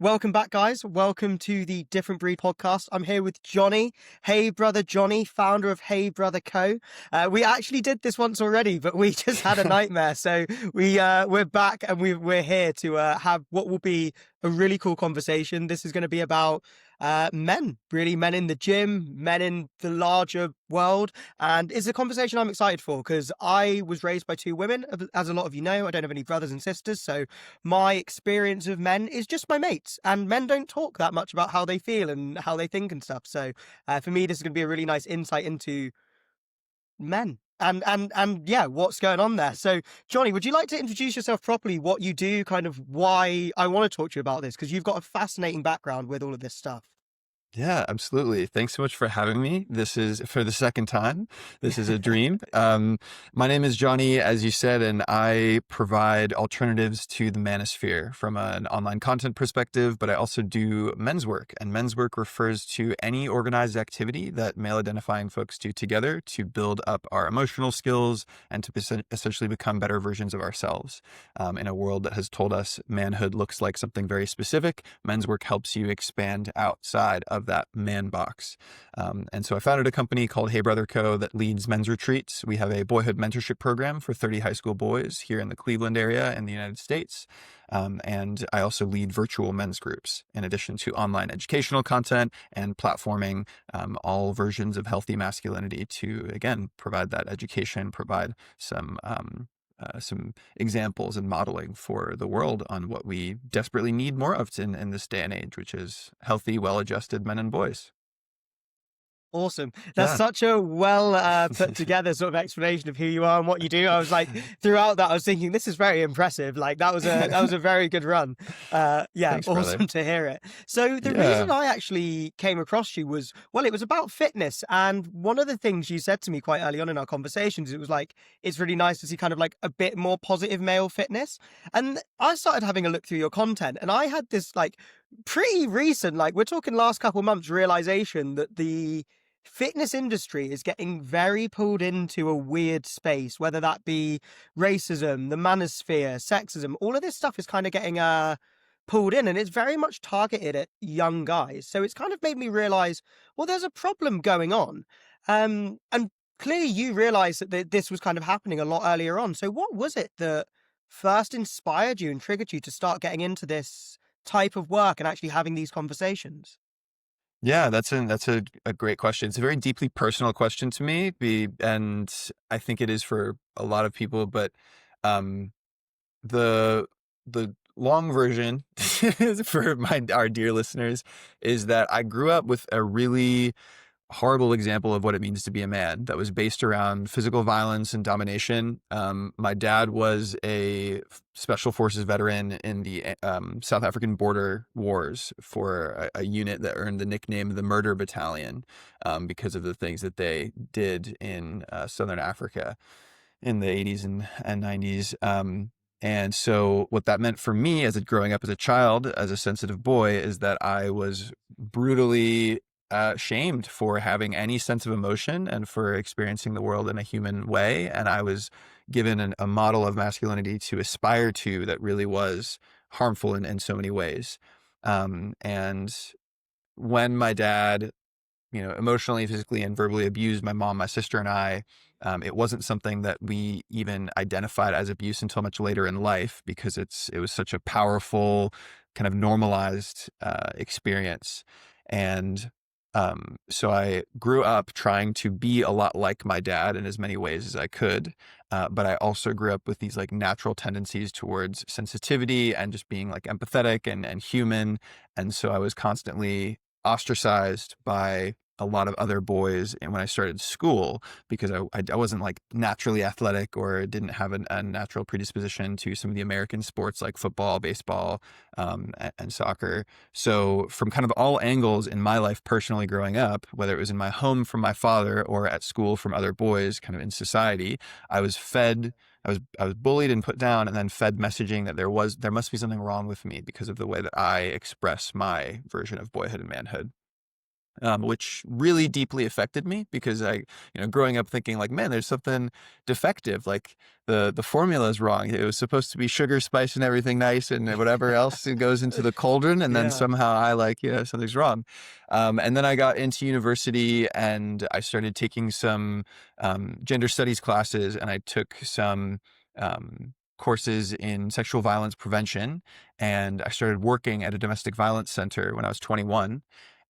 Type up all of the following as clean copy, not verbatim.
Welcome back, guys. Welcome to the Different Breed podcast. I'm here with Johnny. Hey, brother Johnny, founder of Hey Brother Co. We actually did this once already, but we just had a nightmare. So we're back and we're here to have what will be a really cool conversation. This is going to be about men, really men in the gym, men in the larger world. And it's a conversation I'm excited for because I was raised by two women. As a lot of you know, I don't have any brothers and sisters. So my experience of men is just my mates, and men don't talk that much about how they feel and how they think and stuff. So for me, this is going to be a really nice insight into men and yeah, what's going on there. So Johnny, would you like to introduce yourself properly, what you do, kind of why I want to talk to you about this, because you've got a fascinating background with all of this stuff. Yeah, absolutely. Thanks so much for having me. This is for the second time. This is a dream. My name is Johnny, as you said, and I provide alternatives to the manosphere from an online content perspective, but I also do men's work. And men's work refers to any organized activity that male identifying folks do together to build up our emotional skills and to essentially become better versions of ourselves. In a world that has told us manhood looks like something very specific, men's work helps you expand outside of that man box. And so I founded a company called Hey Brother Co. that leads men's retreats. We have a boyhood mentorship program for 30 high school boys here in the Cleveland area in the United States. And I also lead virtual men's groups in addition to online educational content and platforming all versions of healthy masculinity to, again, provide that education, provide some examples and modeling for the world on what we desperately need more of in this day and age, which is healthy, well-adjusted men and boys. Awesome. That's Yeah. such a well put together sort of explanation of who you are and what you do. I was like, throughout that, I was thinking, this is very impressive. Like that was a very good run. Yeah, Thanks, brother. awesome to hear it. So the reason Yeah. I actually came across you was, well, it was about fitness. And one of the things you said to me quite early on in our conversations, it was like, it's really nice to see kind of like a bit more positive male fitness. And I started having a look through your content, and I had this like pretty recent, like we're talking last couple months, realization that the fitness industry is getting very pulled into a weird space, whether that be racism, the manosphere, sexism. All of this stuff is kind of getting pulled in, and it's very much targeted at young guys. So it's kind of made me realize, well, there's a problem going on. And clearly you realized that this was kind of happening a lot earlier on. So what was it that first inspired you and triggered you to start getting into this type of work and actually having these conversations? Yeah, that's a great question. It's a very deeply personal question to me, and I think it is for a lot of people, but um the the long version for our dear listeners is that I grew up with a really horrible example of what it means to be a man that was based around physical violence and domination. My dad was a special forces veteran in the South African border wars for a unit that earned the nickname the Murder Battalion because of the things that they did in Southern Africa in the 80s and 90s. And so what that meant for me as growing up as a child, as a sensitive boy, is that I was brutally shamed for having any sense of emotion and for experiencing the world in a human way. And I was given a model of masculinity to aspire to that really was harmful in so many ways. And when my dad, emotionally, physically, and verbally abused my mom, my sister, and I, it wasn't something that we even identified as abuse until much later in life because it was such a powerful, kind of normalized experience. And so I grew up trying to be a lot like my dad in as many ways as I could. But I also grew up with these like natural tendencies towards sensitivity and just being like empathetic and human. And so I was constantly ostracized by a lot of other boys and when I started school because I wasn't like naturally athletic or didn't have a natural predisposition to some of the American sports like football, baseball, and soccer. So from kind of all angles in my life personally growing up, whether it was in my home from my father or at school from other boys kind of in society, I was fed I was bullied and put down and then fed messaging that there must be something wrong with me because of the way that I express my version of boyhood and manhood. which really deeply affected me because growing up thinking like, man, there's something defective. Like the formula is wrong. It was supposed to be sugar, spice, and everything nice, and whatever else it goes into the cauldron, and then Yeah. somehow I like, something's wrong. And then I got into university and I started taking some gender studies classes, and I took some courses in sexual violence prevention, and I started working at a domestic violence center when I was 21.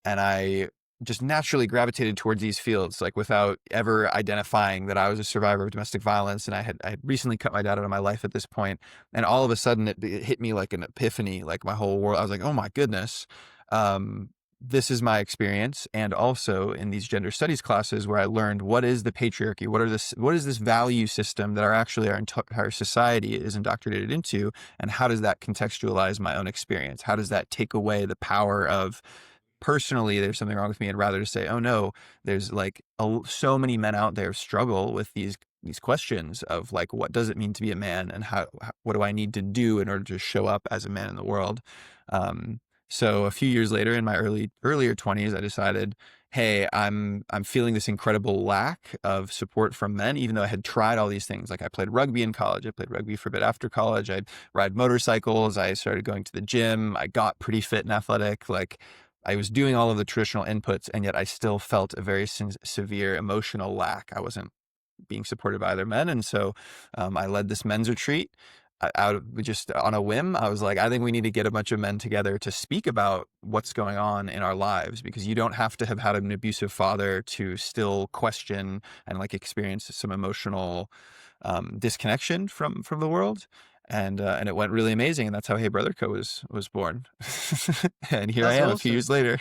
And I just naturally gravitated towards these fields, like without ever identifying that I was a survivor of domestic violence. And I had recently cut my dad out of my life at this point, and all of a sudden it hit me like an epiphany, like my whole world. I was like, oh my goodness, this is my experience. And also in these gender studies classes where I learned what is the patriarchy, what is this value system that our entire society is indoctrinated into, and how does that contextualize my own experience? How does that take away the power of personally there's something wrong with me, and rather to say, oh no, there's like so many men out there struggle with these questions of like, what does it mean to be a man, and what do I need to do in order to show up as a man in the world? So a few years later, in my earlier 20s, I decided, hey, I'm feeling this incredible lack of support from men, even though I had tried all these things. Like I played rugby in college. I played rugby for a bit after college. I'd ride motorcycles. I started going to the gym. I got pretty fit and athletic. Like I was doing all of the traditional inputs, and yet I still felt a very severe emotional lack. I wasn't being supported by other men. And so I led this men's retreat out of just on a whim. I was like, I think we need to get a bunch of men together to speak about what's going on in our lives, because you don't have to have had an abusive father to still question and like experience some emotional disconnection from the world. And it went really amazing, and that's how Hey Brother Co was born. And here I That's am a few awesome. years later.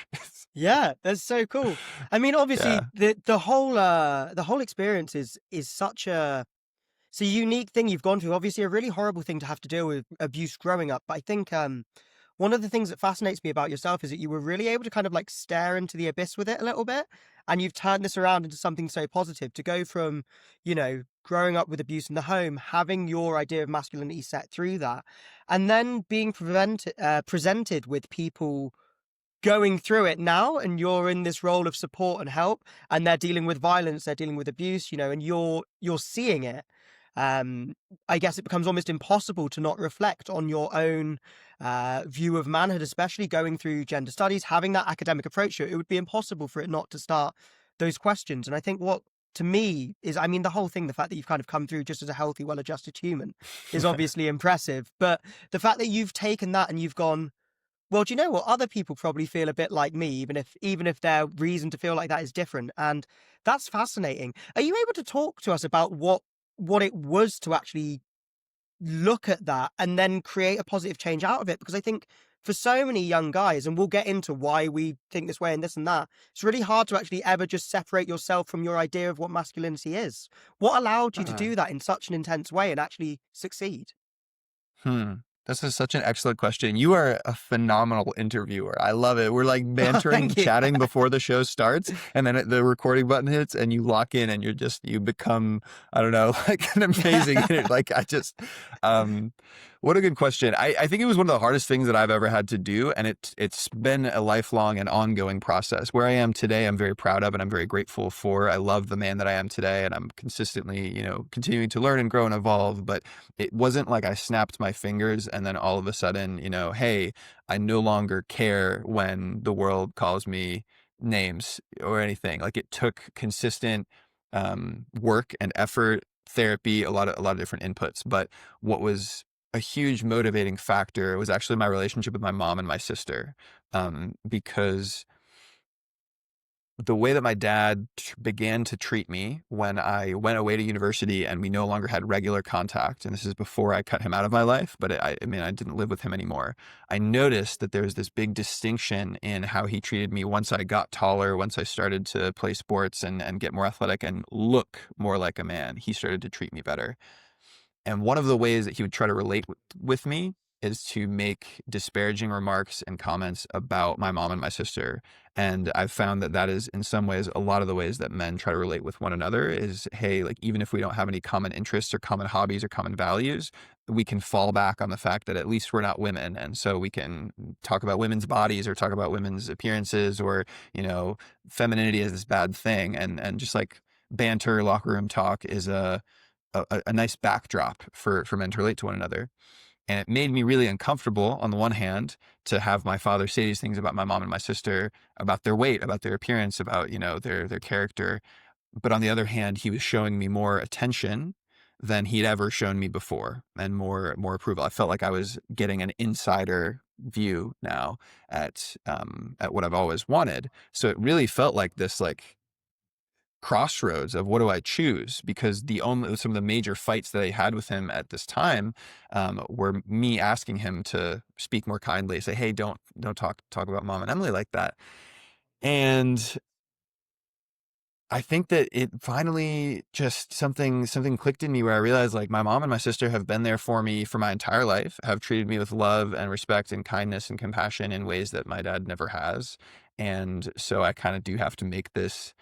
Yeah, that's so cool. I mean, obviously, Yeah. the whole experience is such a it's a unique thing you've gone through. Obviously, a really horrible thing to have to deal with abuse growing up. But I think one of the things that fascinates me about yourself is that you were really able to kind of like stare into the abyss with it a little bit, and you've turned this around into something so positive. To go from, growing up with abuse in the home, having your idea of masculinity set through that, and then being presented with people going through it now, and you're in this role of support and help, and they're dealing with violence, they're dealing with abuse, and you're seeing it. um I guess it becomes almost impossible to not reflect on your own view of manhood, especially going through gender studies, having that academic approach to it. It would be impossible for it not to start those questions. And I think what to me is, I mean, the whole thing, the fact that you've kind of come through just as a healthy, well-adjusted human is obviously impressive, but the fact that you've taken that and you've gone, well, do you know what? Other people probably feel a bit like me, even if their reason to feel like that is different, and that's fascinating. Are you able to talk to us about what it was to actually look at that and then create a positive change out of it? Because I think for so many young guys, and we'll get into why we think this way and this and that, it's really hard to actually ever just separate yourself from your idea of what masculinity is. What allowed you to Uh, do that in such an intense way and actually succeed? hmm. This is such an excellent question. You are a phenomenal interviewer. I love it. We're like bantering, Thank you. chatting before the show starts, and then the recording button hits, and you lock in, and you become, I don't know, like an amazing, like what a good question. I think it was one of the hardest things that I've ever had to do, and it's been a lifelong and ongoing process. Where I am today, I'm very proud of, and I'm very grateful for. I love the man that I am today, and I'm consistently, continuing to learn and grow and evolve. But it wasn't like I snapped my fingers and then all of a sudden, hey, I no longer care when the world calls me names or anything. Like it took consistent work and effort, therapy, a lot of different inputs. But what was a huge motivating factor was actually my relationship with my mom and my sister, because the way that my dad began to treat me when I went away to university and we no longer had regular contact, and this is before I cut him out of my life, but I mean, I didn't live with him anymore. I noticed that there was this big distinction in how he treated me once I got taller, once I started to play sports and get more athletic and look more like a man. He started to treat me better. And one of the ways that he would try to relate with me is to make disparaging remarks and comments about my mom and my sister. And I've found that that is in some ways a lot of the ways that men try to relate with one another is, hey, like even if we don't have any common interests or common hobbies or common values, we can fall back on the fact that at least we're not women, and so we can talk about women's bodies or talk about women's appearances, or femininity is this bad thing, and just like banter, locker room talk is a nice backdrop for men to relate to one another. And it made me really uncomfortable on the one hand to have my father say these things about my mom and my sister, about their weight, about their appearance, about their character. But on the other hand, he was showing me more attention than he'd ever shown me before, and more approval. I felt like I was getting an insider view now at what I've always wanted. So it really felt like this crossroads of what do I choose? Because some of the major fights that I had with him at this time were me asking him to speak more kindly, say, hey, don't talk about mom and Emily like that. And I think that it finally just something clicked in me where I realized, like, my mom and my sister have been there for me for my entire life, have treated me with love and respect and kindness and compassion in ways that my dad never has. And so I kind of do have to make this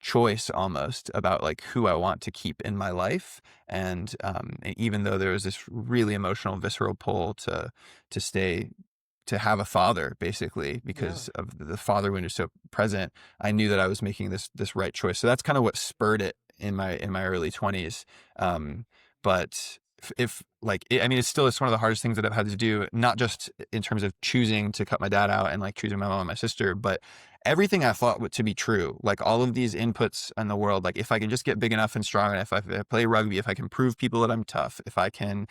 choice almost about like who I want to keep in my life. And even though there was this really emotional, visceral pull to stay, to have a father, basically, Yeah. because of the father wound is so present, I knew that I was making this right choice. So that's kind of what spurred it in my early 20s. But if like, I mean, it's one of the hardest things that I've had to do, not just in terms of choosing to cut my dad out and like choosing my mom and my sister, but everything I thought to be true, like all of these inputs in the world, like if I can just get big enough and strong enough, if I play rugby, if I can prove people that I'm tough, if I can,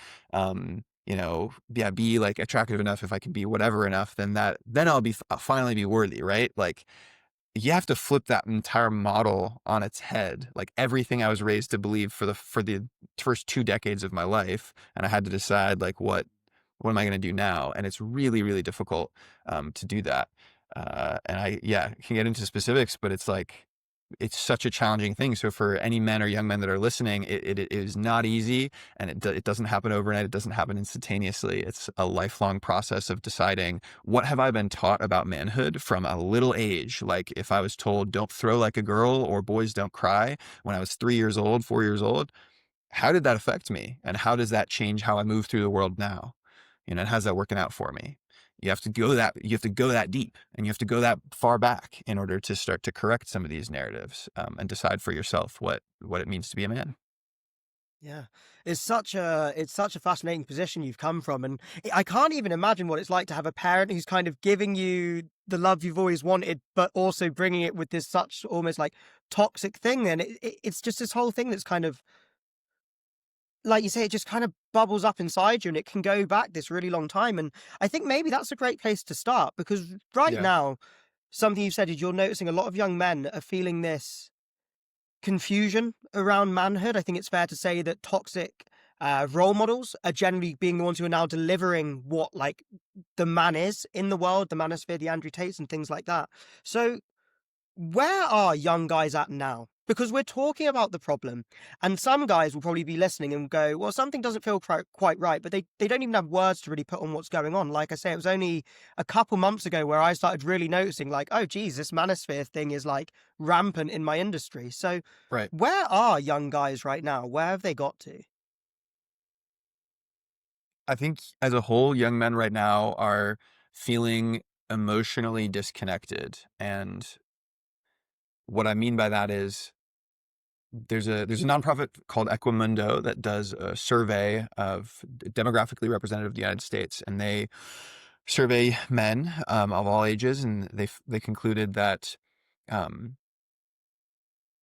be like attractive enough, if I can be whatever enough, then I'll finally be worthy, right? Like, you have to flip that entire model on its head. Like everything I was raised to believe for the first 2 decades of my life, and I had to decide like what am I going to do now? And it's really, really difficult to do that. And can get into specifics, but it's such a challenging thing. So for any men or young men that are listening, it is not easy, and it doesn't happen overnight. It doesn't happen instantaneously. It's a lifelong process of deciding, what have I been taught about manhood from a little age? Like if I was told don't throw like a girl or boys don't cry when I was 3 years old, 4 years old, how did that affect me? And how does that change how I move through the world now? And how's that working out for me? You have to go that deep, and you have to go that far back in order to start to correct some of these narratives, and decide for yourself what it means to be a man. Yeah, it's such a fascinating position you've come from, and I can't even imagine what it's like to have a parent who's kind of giving you the love you've always wanted, but also bringing it with this such almost like toxic thing. And it's just this whole thing that's kind of, like you say, it just kind of bubbles up inside you, and it can go back this really long time. And I think maybe that's a great place to start, because right Yeah. now, something you've said is you're noticing a lot of young men are feeling this confusion around manhood. I think it's fair to say that toxic role models are generally being the ones who are now delivering what like the man is in the world, the manosphere, the Andrew Tates and things like that. So where are young guys at now? Because we're talking about the problem, and some guys will probably be listening and go, well, something doesn't feel quite right, but they don't even have words to really put on what's going on. Like I say, it was only a couple months ago where I started really noticing, like, oh, geez, this manosphere thing is like rampant in my industry. So Right. where are young guys right now? Where have they got to? I think as a whole, young men right now are feeling emotionally disconnected. And what I mean by that is, there's a nonprofit called Equimundo that does a survey of demographically representative of the United States, and they survey men of all ages, and they concluded that um,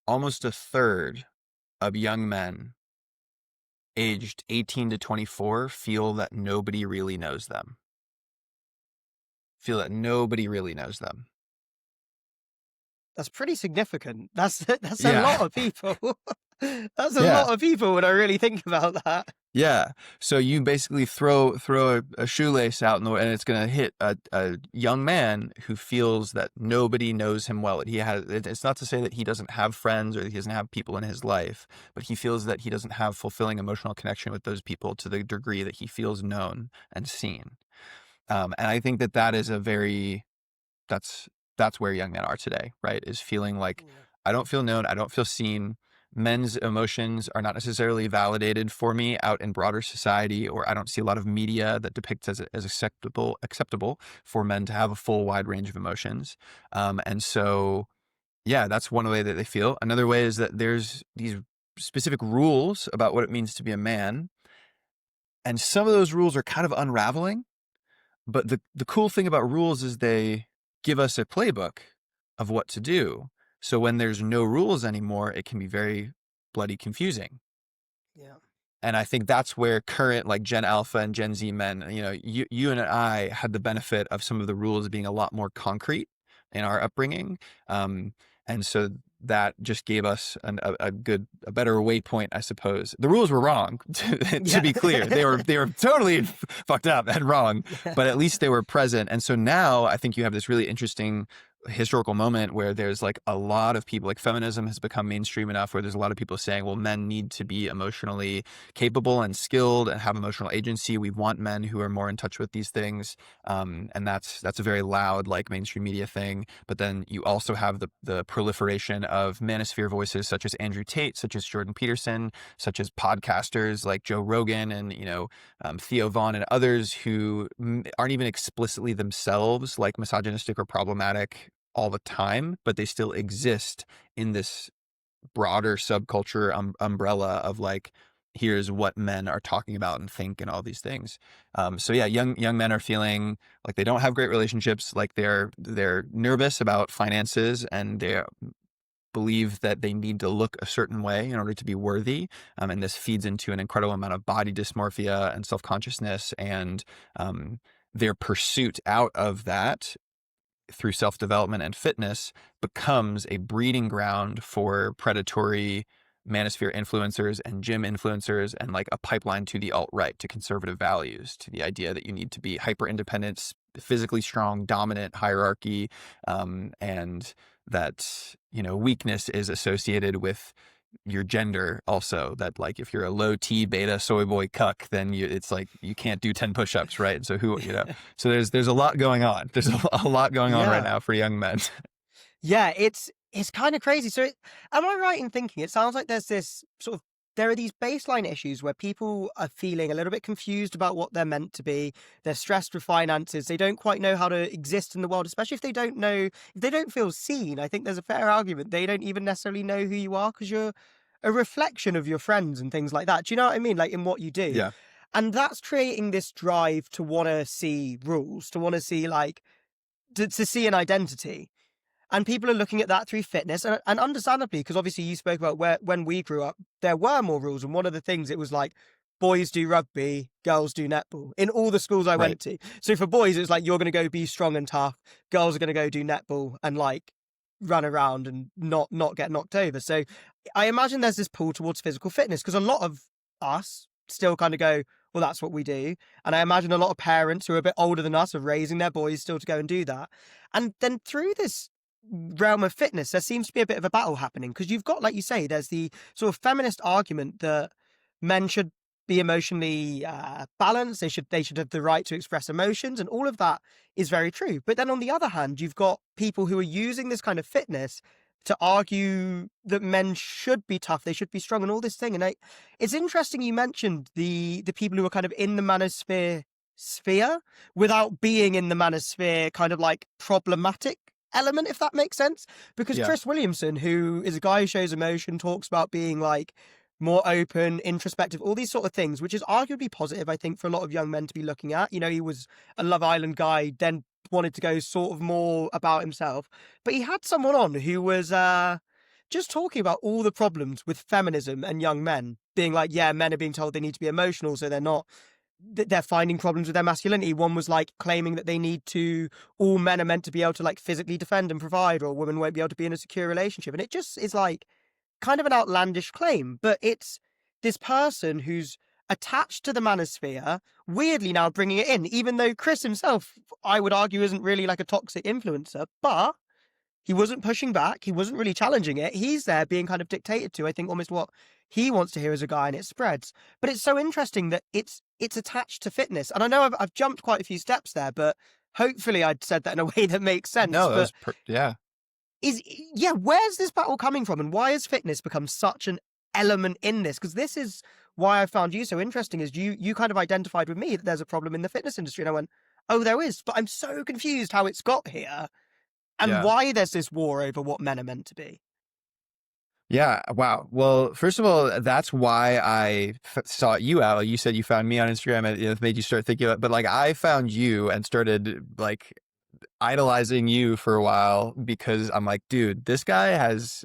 almost a third of young men aged 18 to 24 feel that nobody really knows them. Feel that nobody really knows them. That's pretty significant. That's a lot Yeah, of people. That's a yeah. lot of people when I really think about that. Yeah. So you basically throw a shoelace out and it's going to hit a young man who feels that nobody knows him well. It's not to say that he doesn't have friends or that he doesn't have people in his life, but he feels that he doesn't have fulfilling emotional connection with those people to the degree that he feels known and seen. And I think that is that's where young men are today, right? Is feeling like, Yeah. I don't feel known, I don't feel seen. men's emotions are not necessarily validated for me out in broader society, or I don't see a lot of media that depicts as acceptable for men to have a full wide range of emotions. And so, yeah, that's one way that they feel. Another way is that there's these specific rules about what it means to be a man. And some of those rules are kind of unraveling. But the cool thing about rules is they give us a playbook of what to do. So when there's no rules anymore, it can be very bloody confusing. Yeah. And I think that's where current like Gen Alpha and Gen Z men, you and I had the benefit of some of the rules being a lot more concrete in our upbringing. And so that just gave us a better waypoint, I suppose. The rules were wrong, to be clear. They were totally fucked up and wrong, but at least they were present. And so now I think you have this really interesting historical moment where there's like a lot of people, like feminism has become mainstream enough where there's a lot of people saying, well, men need to be emotionally capable and skilled and have emotional agency. We want men who are more in touch with these things. And that's a very loud, like mainstream media thing. But then you also have the proliferation of manosphere voices such as Andrew Tate, such as Jordan Peterson, such as podcasters like Joe Rogan and, Theo Vaughn and others who aren't even explicitly themselves like misogynistic or problematic all the time, but they still exist in this broader subculture umbrella of like, here's what men are talking about and think and all these things. So yeah, young men are feeling like they don't have great relationships, like they're nervous about finances, and they believe that they need to look a certain way in order to be worthy. And this feeds into an incredible amount of body dysmorphia and self-consciousness, and their pursuit out of that through self-development and fitness becomes a breeding ground for predatory manosphere influencers and gym influencers, and like a pipeline to the alt-right, to conservative values, to the idea that you need to be hyper independent, physically strong, dominant, hierarchy, and that weakness is associated with your gender also, that like if you're a low T beta soy boy cuck, then it's like you can't do 10 push-ups, right? And so so there's a lot going on. There's a lot going on right now for young men. Yeah, it's kind of crazy. So am I right in thinking it sounds like there's this there are these baseline issues where people are feeling a little bit confused about what they're meant to be. They're stressed with finances. They don't quite know how to exist in the world, especially if they don't feel seen. I think there's a fair argument. They don't even necessarily know who you are because you're a reflection of your friends and things like that. Do you know what I mean? Like in what you do. Yeah. And that's creating this drive to want to see rules, to want to see to see an identity. And people are looking at that through fitness, and understandably, because obviously you spoke about when we grew up, there were more rules. And one of the things, it was like, boys do rugby, girls do netball in all the schools I went to. So for boys, it's like, you're going to go be strong and tough. Girls are going to go do netball and like run around and not get knocked over. So I imagine there's this pull towards physical fitness because a lot of us still kind of go, well, that's what we do. And I imagine a lot of parents who are a bit older than us are raising their boys still to go and do that. And then through this realm of fitness, there seems to be a bit of a battle happening because you've got, like you say, there's the sort of feminist argument that men should be emotionally balanced. They should have the right to express emotions, and all of that is very true. But then on the other hand, you've got people who are using this kind of fitness to argue that men should be tough, they should be strong, and all this thing. And it's interesting you mentioned the people who are kind of in the manosphere sphere without being in the manosphere kind of like problematic element, if that makes sense. Because Chris Williamson, who is a guy who shows emotion, talks about being like more open, introspective, all these sort of things, which is arguably positive, I think, for a lot of young men to be looking at. He was a Love Island guy, then wanted to go sort of more about himself. But he had someone on who was just talking about all the problems with feminism and young men, being like, yeah, men are being told they need to be emotional, so they're finding problems with their masculinity. One was like claiming that all men are meant to be able to like physically defend and provide, or a woman won't be able to be in a secure relationship. And it just is like kind of an outlandish claim, but it's this person who's attached to the manosphere, weirdly now bringing it in, even though Chris himself, I would argue, isn't really like a toxic influencer, but he wasn't pushing back. He wasn't really challenging it. He's there being kind of dictated to, I think, almost what he wants to hear as a guy, and it spreads. But it's so interesting that it's attached to fitness. And I know I've jumped quite a few steps there, but hopefully I'd said that in a way that makes sense. No, that was, yeah. Where's this battle coming from, and why has fitness become such an element in this? Because this is why I found you so interesting, is you kind of identified with me that there's a problem in the fitness industry. And I went, oh, there is, but I'm so confused how it's got here and Yeah. why there's this war over what men are meant to be. Yeah. Wow. Well, first of all, that's why I sought you out. Like you said, you found me on Instagram and it made you start thinking about, but like I found you and started like idolizing you for a while because I'm like, dude, this guy is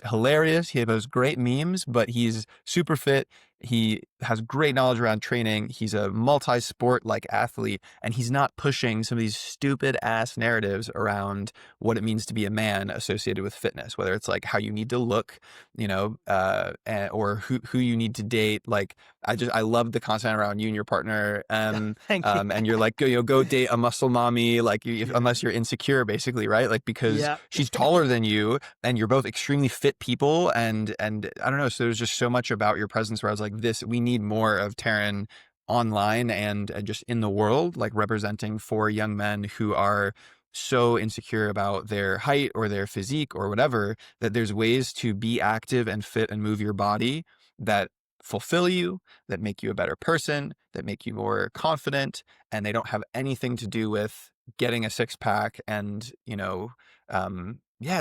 hilarious. He has great memes, but he's super fit. He has great knowledge around training. He's a multi-sport like athlete, and he's not pushing some of these stupid ass narratives around what it means to be a man associated with fitness, whether it's like how you need to look, or who you need to date. Like I love the content around you and your partner. Thank you. And you're like, go date a muscle mommy, like Yeah. unless you're insecure, basically, right? Like because Yeah. she's taller than you, and you're both extremely fit people, and I don't know. So there's just so much about your presence where I was like, we need more of Taryn online and just in the world, like representing for young men who are so insecure about their height or their physique or whatever, that there's ways to be active and fit and move your body that fulfill you, that make you a better person, that make you more confident, and they don't have anything to do with getting a six pack and,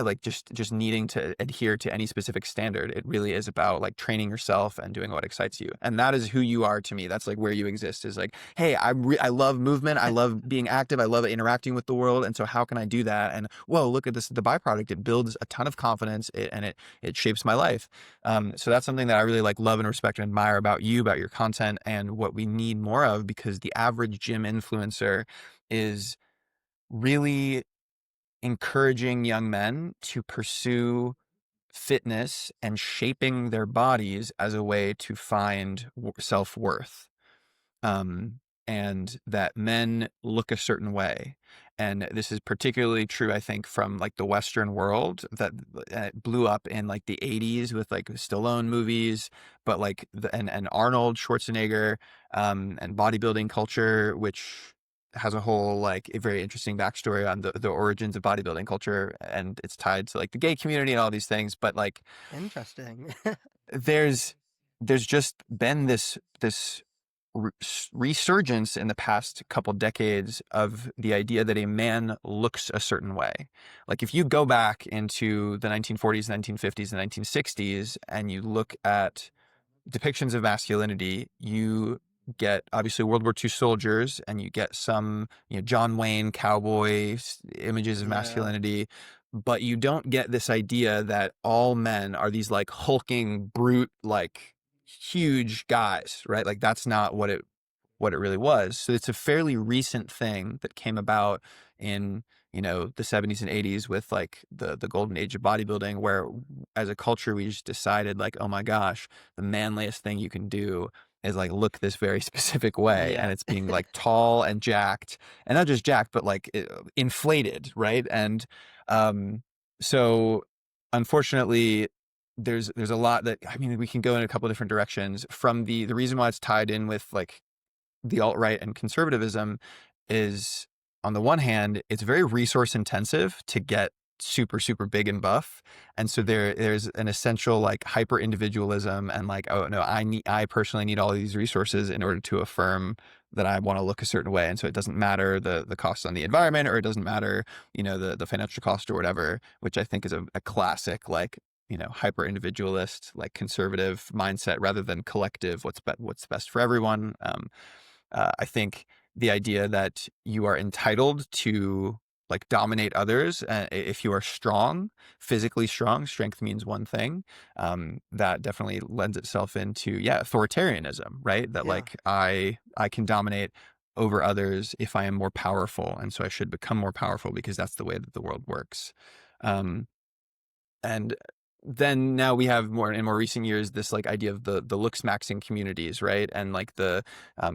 like just needing to adhere to any specific standard. It really is about like training yourself and doing what excites you. And that is who you are to me. That's like where you exist, is like, hey, I love movement. I love being active. I love interacting with the world. And so how can I do that? And whoa, look at this, the byproduct. It builds a ton of confidence, and it shapes my life. So that's something that I really like, love and respect and admire about you, about your content, and what we need more of, because the average gym influencer is really encouraging young men to pursue fitness and shaping their bodies as a way to find self-worth. Um, and that men look a certain way. And this is particularly true, I think, from like the Western world, that blew up in like the 80s with like Stallone movies, but like and Arnold Schwarzenegger, and bodybuilding culture, which has a whole like a very interesting backstory on the origins of bodybuilding culture, and it's tied to like the gay community and all these things. But like Interesting. there's just been this resurgence in the past couple decades of the idea that a man looks a certain way. Like if you go back into the 1940s, 1950s, and 1960s, and you look at depictions of masculinity, you get obviously World War II soldiers, and you get some, John Wayne cowboy images of Yeah. masculinity, but you don't get this idea that all men are these like hulking brute, like huge guys, right? Like that's not what it really was. So it's a fairly recent thing that came about in, the 70s and 80s with like the golden age of bodybuilding, where as a culture we just decided like, oh my gosh, the manliest thing you can do is like look this very specific way, Yeah. and it's being like tall and jacked, and not just jacked, but like inflated, right? And so unfortunately there's a lot that, I mean, we can go in a couple different directions. From the reason why it's tied in with like the alt-right and conservatism is, on the one hand, it's very resource intensive to get super, super big and buff. And so there's an essential like hyper individualism, and like, oh no, I personally need all these resources in order to affirm that I want to look a certain way. And so it doesn't matter the cost on the environment, or it doesn't matter, the financial cost or whatever, which I think is a classic, like, hyper individualist, like conservative mindset, rather than collective, what's best for everyone. I think the idea that you are entitled to like dominate others, if you are strong, physically strong, strength means one thing. That definitely lends itself into, authoritarianism, right? That Yeah. like I can dominate over others if I am more powerful, and so I should become more powerful because that's the way that the world works. Um, and then now we have more in more recent years this like idea of the looks maxing communities, right? And like the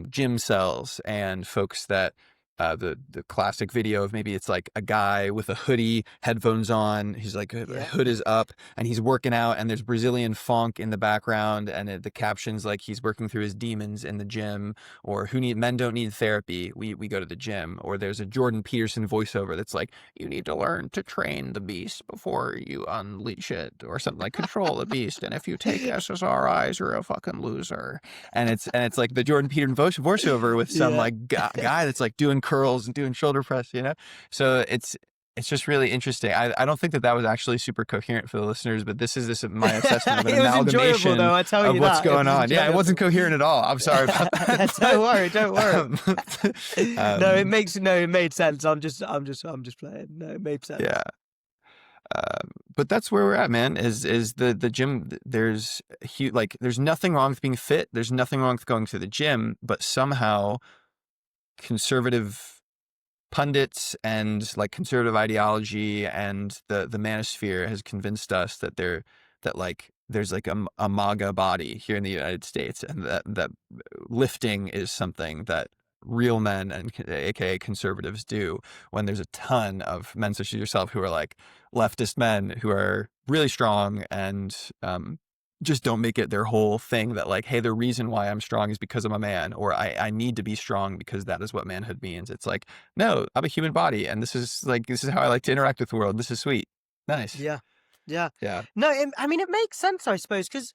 gym cells and folks that the classic video of maybe it's like a guy with a hoodie, headphones on, he's like the Yeah. hood is up and he's working out, and there's Brazilian funk in the background, and the captions like he's working through his demons in the gym, or men don't need therapy, we go to the gym. Or there's a Jordan Peterson voiceover that's like, you need to learn to train the beast before you unleash it, or something like, control the beast, and if you take SSRIs you're a fucking loser. And it's like the Jordan Peterson voiceover with some Yeah. like guy that's like doing curls and doing shoulder press, you know? So it's just really interesting. I don't think that was actually super coherent for the listeners, but this my assessment of an It was enjoyable, amalgamation though, I tell of you what's that. It going was on. Yeah, it enjoyable. wasn't coherent at all. I'm sorry about that. Don't worry, don't worry. No, Um, it made sense. I'm just playing. No, it made sense. yeah. But that's where we're at, man, is the gym. There's there's nothing wrong with being fit. There's nothing wrong with going to the gym, but somehow conservative pundits and like conservative ideology and the manosphere has convinced us that there's like a MAGA body here in the United States, and that lifting is something that real men, and aka conservatives, do, when there's a ton of men such as yourself who are like leftist men who are really strong and just don't make it their whole thing that like, hey, the reason why I'm strong is because I'm a man, or I need to be strong because that is what manhood means. It's like, no, I'm a human body, and this is how I like to interact with the world. This is sweet. Nice. Yeah. Yeah. Yeah. No, I mean, it makes sense, I suppose, because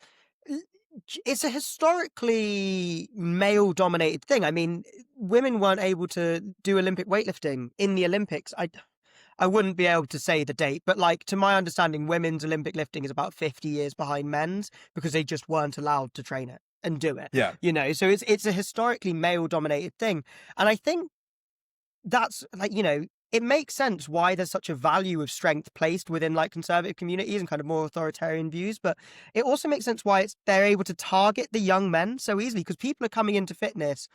it's a historically male-dominated thing. I mean, women weren't able to do Olympic weightlifting in the Olympics. I wouldn't be able to say the date, but like, to my understanding, women's Olympic lifting is about 50 years behind men's because they just weren't allowed to train it and do it. Yeah. You know, so it's a historically male-dominated thing. And I think that's like, you know, it makes sense why there's such a value of strength placed within like conservative communities and kind of more authoritarian views. But it also makes sense why they're able to target the young men so easily, because people are coming into fitness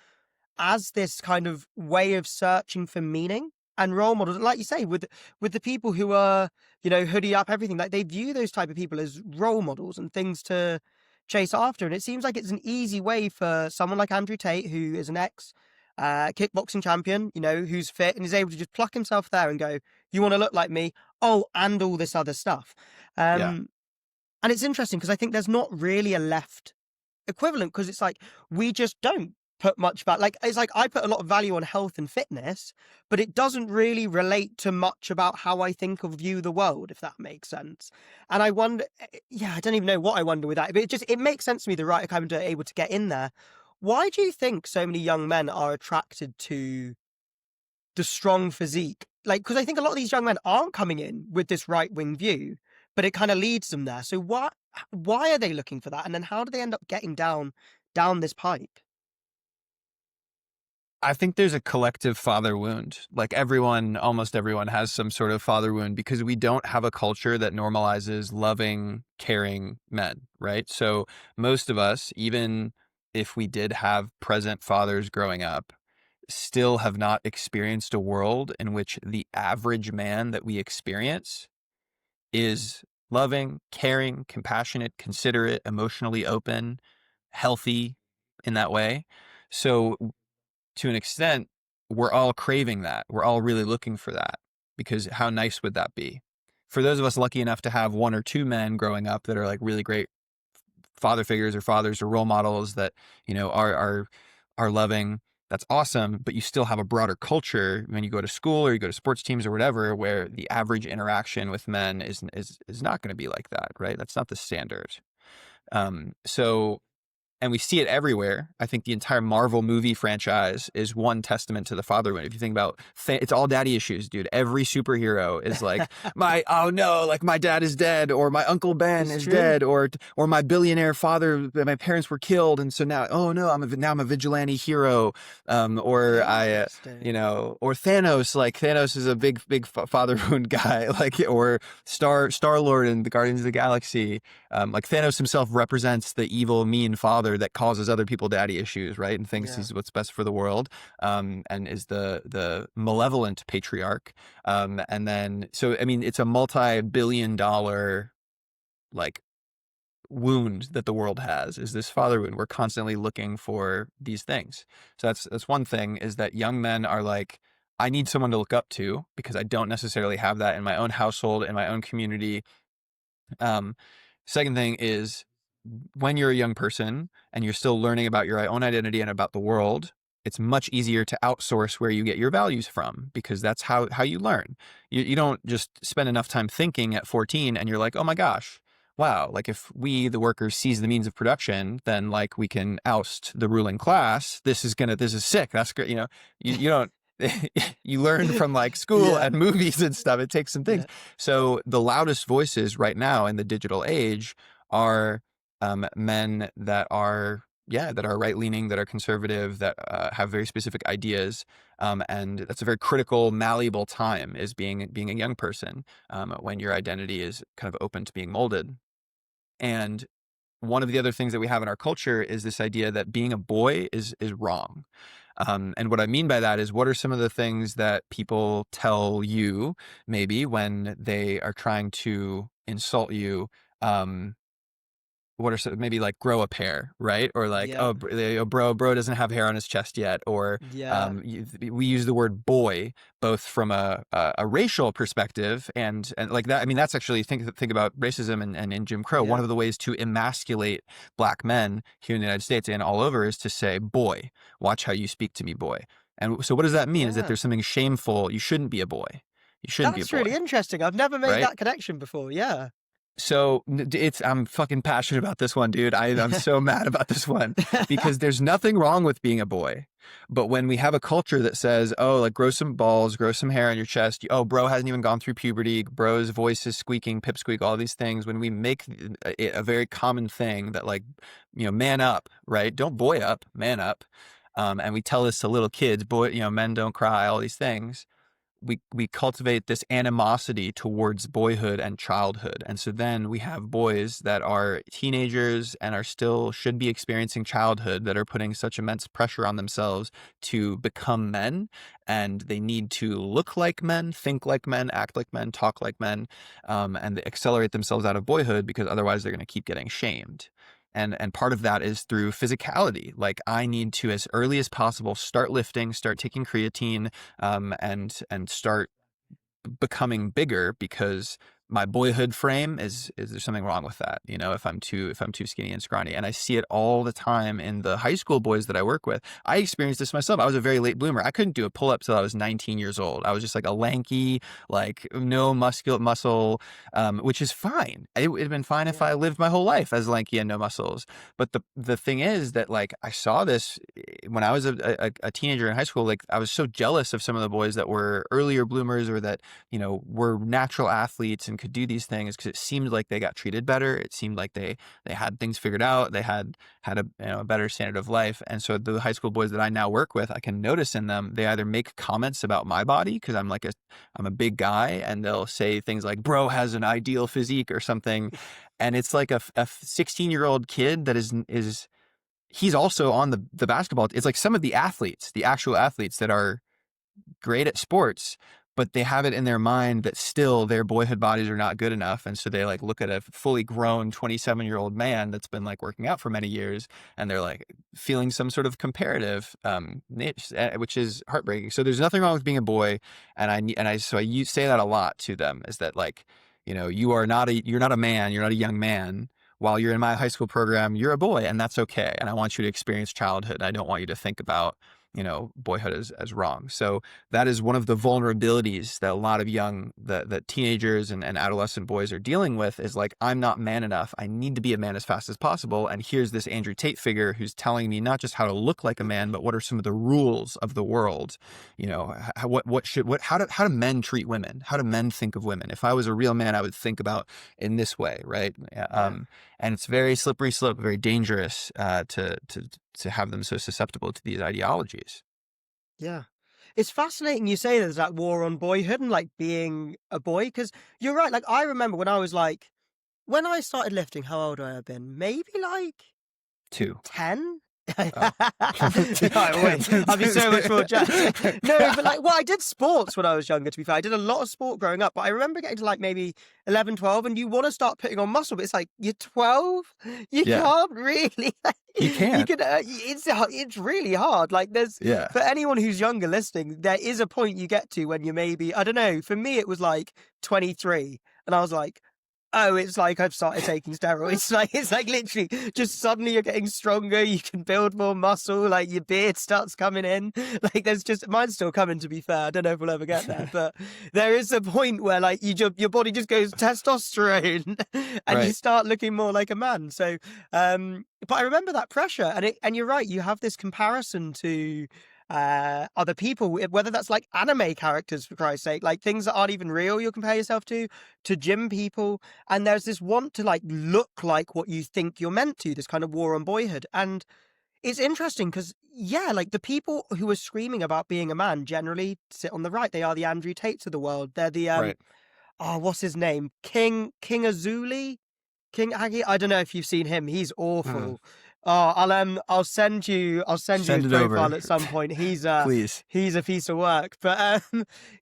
as this kind of way of searching for meaning and role models. And like you say, with the people who are, you know, hoodie up, everything, like they view those type of people as role models and things to chase after. And it seems like it's an easy way for someone like Andrew Tate, who is an ex kickboxing champion, you know, who's fit and is able to just pluck himself there and go, you want to look like me? Oh, and all this other stuff. Yeah. And it's interesting because I think there's not really a left equivalent, because it's like, we just don't put much about, like, it's like I put a lot of value on health and fitness, but it doesn't really relate to much about how I think of view the world, if that makes sense. And I wonder, yeah, I don't even know what I wonder with that, but it makes sense to me, the right kind of able to get in there. Why do you think so many young men are attracted to the strong physique? Like, because I think a lot of these young men aren't coming in with this right-wing view, but it kind of leads them there. So why are they looking for that? And then how do they end up getting down this pipe? I think there's a collective father wound. Like almost everyone has some sort of father wound because we don't have a culture that normalizes loving, caring men, right? So most of us, even if we did have present fathers growing up, still have not experienced a world in which the average man that we experience is loving, caring, compassionate, considerate, emotionally open, healthy in that way. So to an extent, we're all craving that. We're all really looking for that, because how nice would that be? For those of us lucky enough to have one or two men growing up that are like really great father figures or fathers or role models that, you know, are loving, that's awesome. But you still have a broader culture when you go to school or you go to sports teams or whatever, where the average interaction with men is not going to be like that, right? That's not the standard. So and we see it everywhere. I think the entire Marvel movie franchise is one testament to the father wound. If you think about, it's all daddy issues, dude. Every superhero is like, oh no, like my dad is dead, or my Uncle Ben is dead, or my billionaire father, my parents were killed, and so now, oh no, I'm a vigilante hero, or you know, or Thanos. Like Thanos is a big father wound guy, like, or Star-Lord in the Guardians of the Galaxy. Like Thanos himself represents the evil, mean father that causes other people daddy issues, right? And thinks he's what's best for the world, and is the malevolent patriarch. And then, so, I mean, it's a multi-billion-dollar, like, wound that the world has, is this father wound. We're constantly looking for these things. So that's one thing, is that young men are like, I need someone to look up to because I don't necessarily have that in my own household, in my own community. Um, Second thing is when you're a young person and you're still learning about your own identity and about the world, it's much easier to outsource where you get your values from because that's how you learn. You don't just spend enough time thinking at 14 and you're like, oh my gosh, wow, like if we, the workers, seize the means of production, then like we can oust the ruling class. This is sick. That's great. You don't, you learn from like school Yeah. and movies and stuff. It takes some things. Yeah. So the loudest voices right now in the digital age are men that are that are right leaning, that are conservative, that have very specific ideas, and that's a very critical, malleable time is being a young person when your identity is kind of open to being molded. And one of the other things that we have in our culture is this idea that being a boy is wrong. And what I mean by that is, what are some of the things that people tell you maybe when they are trying to insult you? What are some, maybe like grow a pair, right? Or like, Yeah. oh, bro doesn't have hair on his chest yet. Or Yeah. we use the word boy both from a racial perspective and like that. I mean, that's actually think about racism and in Jim Crow. One Yeah. of the ways to emasculate black men here in the United States and all over is to say, boy, watch how you speak to me, boy. And so what does that mean? Is that Yeah. there's something shameful. You shouldn't be a boy. You shouldn't be a That's really boy, interesting. I've never made right? that connection before. Yeah. So I'm fucking passionate about this one, dude. I'm so mad about this one because there's nothing wrong with being a boy. But when we have a culture that says, oh, like grow some balls, grow some hair on your chest. Oh, bro hasn't even gone through puberty. Bro's voice is squeaking, pipsqueak, all these things. When we make it a very common thing that like, man up, right? Don't boy up, man up. And we tell this to little kids, boy, men don't cry, all these things. We cultivate this animosity towards boyhood and childhood. And so then we have boys that are teenagers and are still should be experiencing childhood that are putting such immense pressure on themselves to become men. And they need to look like men, think like men, act like men, talk like men, and accelerate themselves out of boyhood because otherwise they're going to keep getting shamed. And part of that is through physicality. Like I need to, as early as possible, start lifting, start taking creatine, and start becoming bigger because my boyhood frame is there something wrong with that, if I'm too skinny and scrawny. And I see it all the time in the high school boys that I work with. I experienced this myself. I was a very late bloomer. I couldn't do a pull-up till I was 19 years old. I was just like a lanky, like no muscle, which is fine. It would have been fine if Yeah. I lived my whole life as lanky and no muscles. But the thing is that like I saw this when I was a teenager in high school. Like I was so jealous of some of the boys that were earlier bloomers or that were natural athletes and could do these things because it seemed like they got treated better. It seemed like they had things figured out. They had a better standard of life. And so the high school boys that I now work with, I can notice in them, they either make comments about my body because I'm a big guy, and they'll say things like, bro has an ideal physique or something. And it's like a 16-year-old kid that is he's also on the basketball. It's like some of the athletes, the actual athletes that are great at sports, but they have it in their mind that still their boyhood bodies are not good enough. And so they like look at a fully grown 27-year-old man that's been like working out for many years, and they're like feeling some sort of comparative, which is heartbreaking. So there's nothing wrong with being a boy. So I say that a lot to them is that like, you're not a man, you're not a young man. While you're in my high school program, you're a boy, and that's okay. And I want you to experience childhood. I don't want you to think about boyhood as wrong. So that is one of the vulnerabilities that a lot of that teenagers and adolescent boys are dealing with is like, I'm not man enough. I need to be a man as fast as possible. And here's this Andrew Tate figure who's telling me not just how to look like a man, but what are some of the rules of the world? How do men treat women? How do men think of women? If I was a real man, I would think about in this way, right? Yeah. And it's very slippery slope, very dangerous to have them so susceptible to these ideologies. Yeah. It's fascinating you say there's that war on boyhood and like being a boy, because you're right. Like I remember when I started lifting, how old would I have been? Maybe like Too. 10? Oh. I wish. I'd be so much more jazzed. No, but like, well, I did sports when I was younger, to be fair. I did a lot of sport growing up, but I remember getting to like maybe 11, 12, and you want to start putting on muscle, but it's like, you're 12? You Yeah, can't really. you You can't. can, it's really hard. Like, there's, Yeah. for anyone who's younger listening, there is a point you get to when you maybe, I don't know, for me, it was like 23, and I was like, oh, it's like I've started taking steroids. Like, it's like literally just suddenly you're getting stronger. You can build more muscle. Like, your beard starts coming in. Like, there's just, mine's still coming, to be fair. I don't know if we'll ever get there, but there is a point where like your body just goes testosterone and you Right. start looking more like a man. So, but I remember that pressure, and you're right. You have this comparison to other people, whether that's like anime characters, for Christ's sake, like things that aren't even real you'll compare yourself to gym people. And there's this want to like look like what you think you're meant to, this kind of war on boyhood. And it's interesting because, yeah, like the people who are screaming about being a man generally sit on the right. They are the Andrew Tates of the world. They're the Right. oh, what's his name, King Azuli, King Aggie. I don't know if you've seen him. He's Mm. awful. Oh, I'll send you his Send it profile over, at some point. please. He's a piece of work. But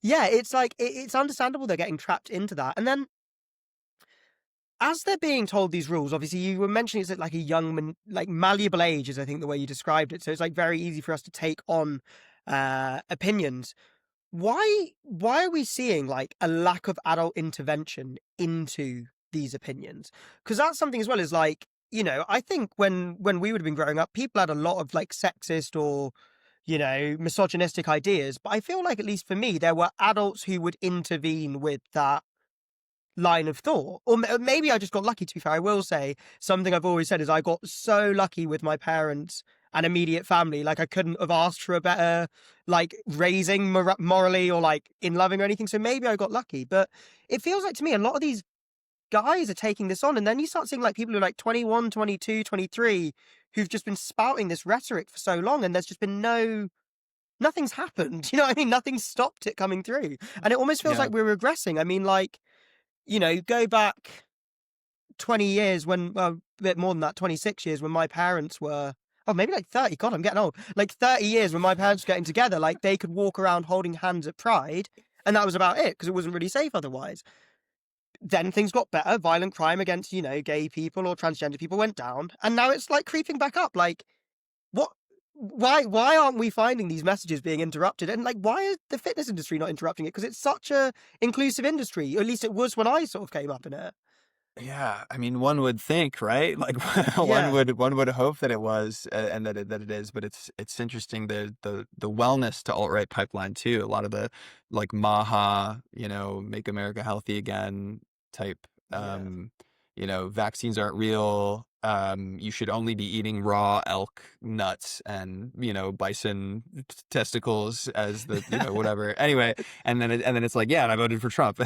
yeah, it's like it's understandable they're getting trapped into that. And then as they're being told these rules, obviously you were mentioning it's at like a young, like malleable age, is I think the way you described it. So it's like very easy for us to take on opinions. Why are we seeing like a lack of adult intervention into these opinions? Because that's something as well, is like, I think when we would have been growing up, people had a lot of like sexist or misogynistic ideas, but I feel like, at least for me, there were adults who would intervene with that line of thought. Or maybe I just got lucky, to be fair. I will say something I've always said is I got so lucky with my parents and immediate family. Like, I couldn't have asked for a better like raising morally or like in loving or anything. So maybe I got lucky. But it feels like to me a lot of these guys are taking this on, and then you start seeing like people who are like 21, 22, 23 who've just been spouting this rhetoric for so long, and there's just been nothing's happened. You know what I mean? Nothing's stopped it coming through. And it almost feels Yeah. like we're regressing. I mean, like, go back 20 years when, well, a bit more than that, 26 years when my parents were, oh, maybe like 30. God, I'm getting old. Like 30 years when my parents were getting together, like they could walk around holding hands at Pride, and that was about it because it wasn't really safe otherwise. Then things got better. Violent crime against, gay people or transgender people went down. And now it's like creeping back up. Like, what? Why aren't we finding these messages being interrupted? And like, why is the fitness industry not interrupting it? Because it's such a inclusive industry. Or at least it was when I sort of came up in it. Yeah, I mean, one would think, right? Like Yeah. one would hope that it was, and that it is. But it's interesting, the wellness to alt-right pipeline too. A lot of the like Maha, make America healthy again type. Yeah. Vaccines aren't real. You should only be eating raw elk nuts and bison testicles as the whatever. Anyway, and then it's like, yeah, and I voted for Trump.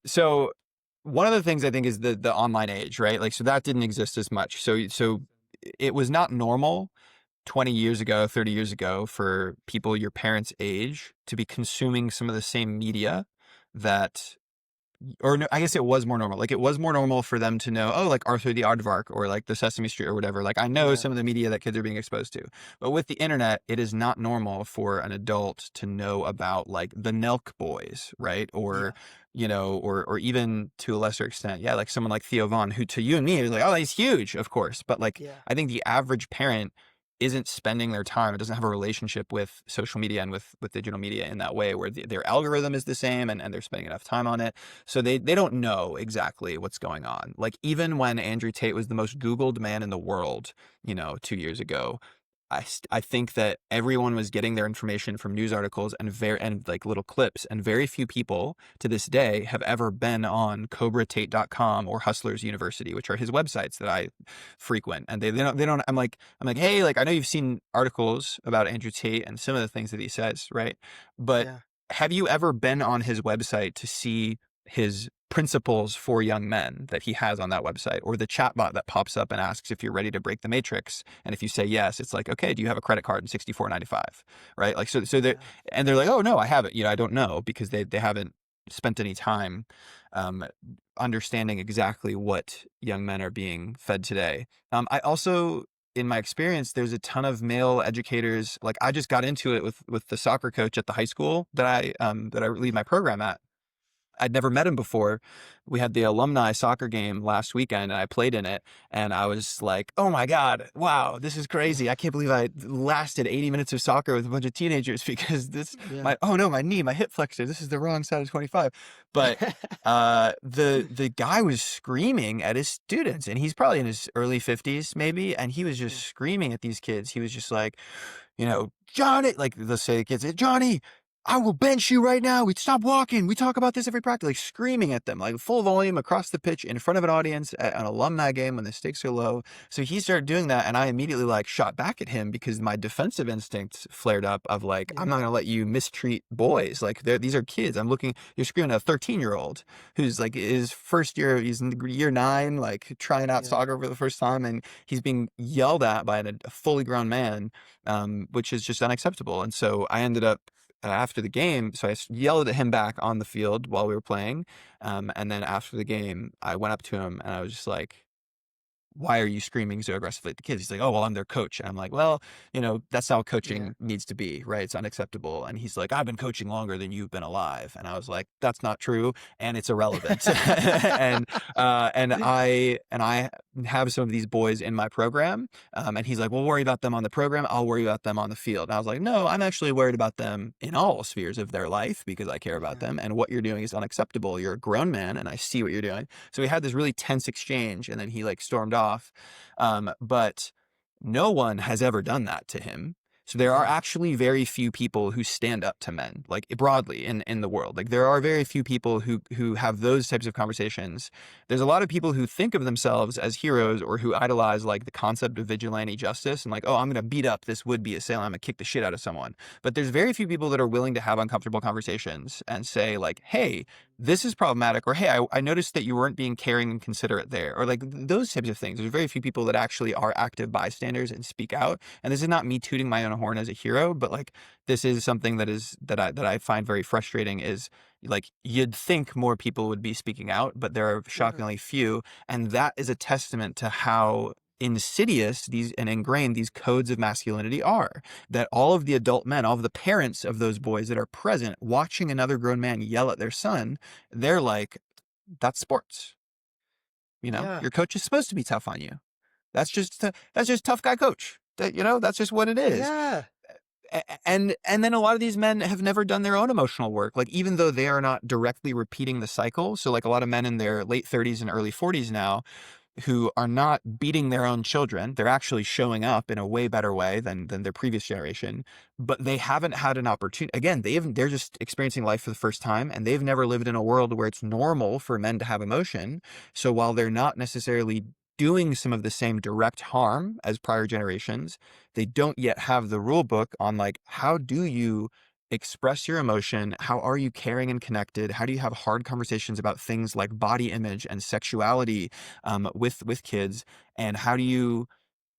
So one of the things I think is the online age, right? Like, so that didn't exist as much. So it was not normal 20 years ago, 30 years ago for people your parents' age to be consuming some of the same media that, or no, I guess it was more normal. Like, it was more normal for them to know, oh, like Arthur the Aardvark or like the Sesame Street or whatever. Like, I know Yeah. some of the media that kids are being exposed to. But with the internet, it is not normal for an adult to know about like the Nelk Boys, right? Yeah. Or, or even to a lesser extent, yeah, like someone like Theo Vaughn, who to you and me is like, oh, he's huge, of course. But like, Yeah. I think the average parent isn't spending their time, it doesn't have a relationship with social media and with digital media in that way, where their algorithm is the same, and they're spending enough time on it. So they don't know exactly what's going on. Like, even when Andrew Tate was the most Googled man in the world, 2 years ago, I think that everyone was getting their information from news articles and like little clips, and very few people to this day have ever been on cobratate.com or Hustlers University, which are his websites that I frequent. And they don't I'm like, hey, like, I know you've seen articles about Andrew Tate and some of the things that he says, right? But Yeah. have you ever been on his website to see his principles for young men that he has on that website, or the chatbot that pops up and asks if you're ready to break the matrix? And if you say yes, it's like, okay, do you have a credit card in 64.95, right? Like, so they, Yeah. and they're like, oh no, I haven't. I don't know, because they haven't spent any time um, understanding exactly what young men are being fed today. I also in my experience, there's a ton of male educators. Like I just got into it with the soccer coach at the high school that I lead my program at. I'd never met him before. We had the alumni soccer game last weekend and I played in it. And I was like, oh my God, wow, this is crazy. I can't believe I lasted 80 minutes of soccer with a bunch of teenagers because Yeah. oh no, my knee, my hip flexor, this is the wrong side of 25. But the guy was screaming at his students, and he's probably in his early 50s maybe. And he was just screaming at these kids. He was just like, Johnny, like they'll say to kids, Johnny, I will bench you right now. We stop walking. We talk about this every practice, like screaming at them, like full volume across the pitch in front of an audience at an alumni game when the stakes are low. So he started doing that. And I immediately like shot back at him because my defensive instincts flared up of like, I'm not going to let you mistreat boys. Like these are kids. You're screaming at a 13-year-old who's like his first year, he's in year 9, like trying out soccer for the first time. And he's being yelled at by a fully grown man, which is just unacceptable. And so I ended up, after the game, so I yelled at him back on the field while we were playing. And then after the game, I went up to him and I was just like, why are you screaming so aggressively at the kids? He's like, oh, well, I'm their coach. And I'm like, well, that's how coaching needs to be, right? It's unacceptable. And he's like, I've been coaching longer than you've been alive. And I was like, that's not true. And it's irrelevant. and I have some of these boys in my program. And he's like, well, worry about them on the program. I'll worry about them on the field. And I was like, no, I'm actually worried about them in all spheres of their life because I care about them. And what you're doing is unacceptable. You're a grown man and I see what you're doing. So we had this really tense exchange, and then he like stormed off. But no one has ever done that to him. So there are actually very few people who stand up to men, like broadly in the world. Like there are very few people who have those types of conversations. There's a lot of people who think of themselves as heroes or who idolize like the concept of vigilante justice and like, oh, I'm going to beat up this would-be assailant. I'm going to kick the shit out of someone. But there's very few people that are willing to have uncomfortable conversations and say like, hey, this is problematic, or hey, I noticed that you weren't being caring and considerate there, or like those types of things. There's very few people that actually are active bystanders and speak out. And this is not me tooting my own horn as a hero, but like this is something that I find very frustrating. Is like you'd think more people would be speaking out, but there are shockingly few, and that is a testament to how insidious these and ingrained these codes of masculinity are. That all of the adult men, all of the parents of those boys that are present watching another grown man yell at their son, they're like, that's sports. Your coach is supposed to be tough on you. That's just tough guy coach. That's just what it is. Yeah. And then a lot of these men have never done their own emotional work, like even though they are not directly repeating the cycle. So like a lot of men in their late 30s and early 40s now who are not beating their own children. They're actually showing up in a way better way than their previous generation, but they haven't had an opportunity. Again, they're just experiencing life for the first time, and they've never lived in a world where it's normal for men to have emotion. So while they're not necessarily doing some of the same direct harm as prior generations, they don't yet have the rule book on like, how do you express your emotion? How are you caring and connected? How do you have hard conversations about things like body image and sexuality with kids? And how do you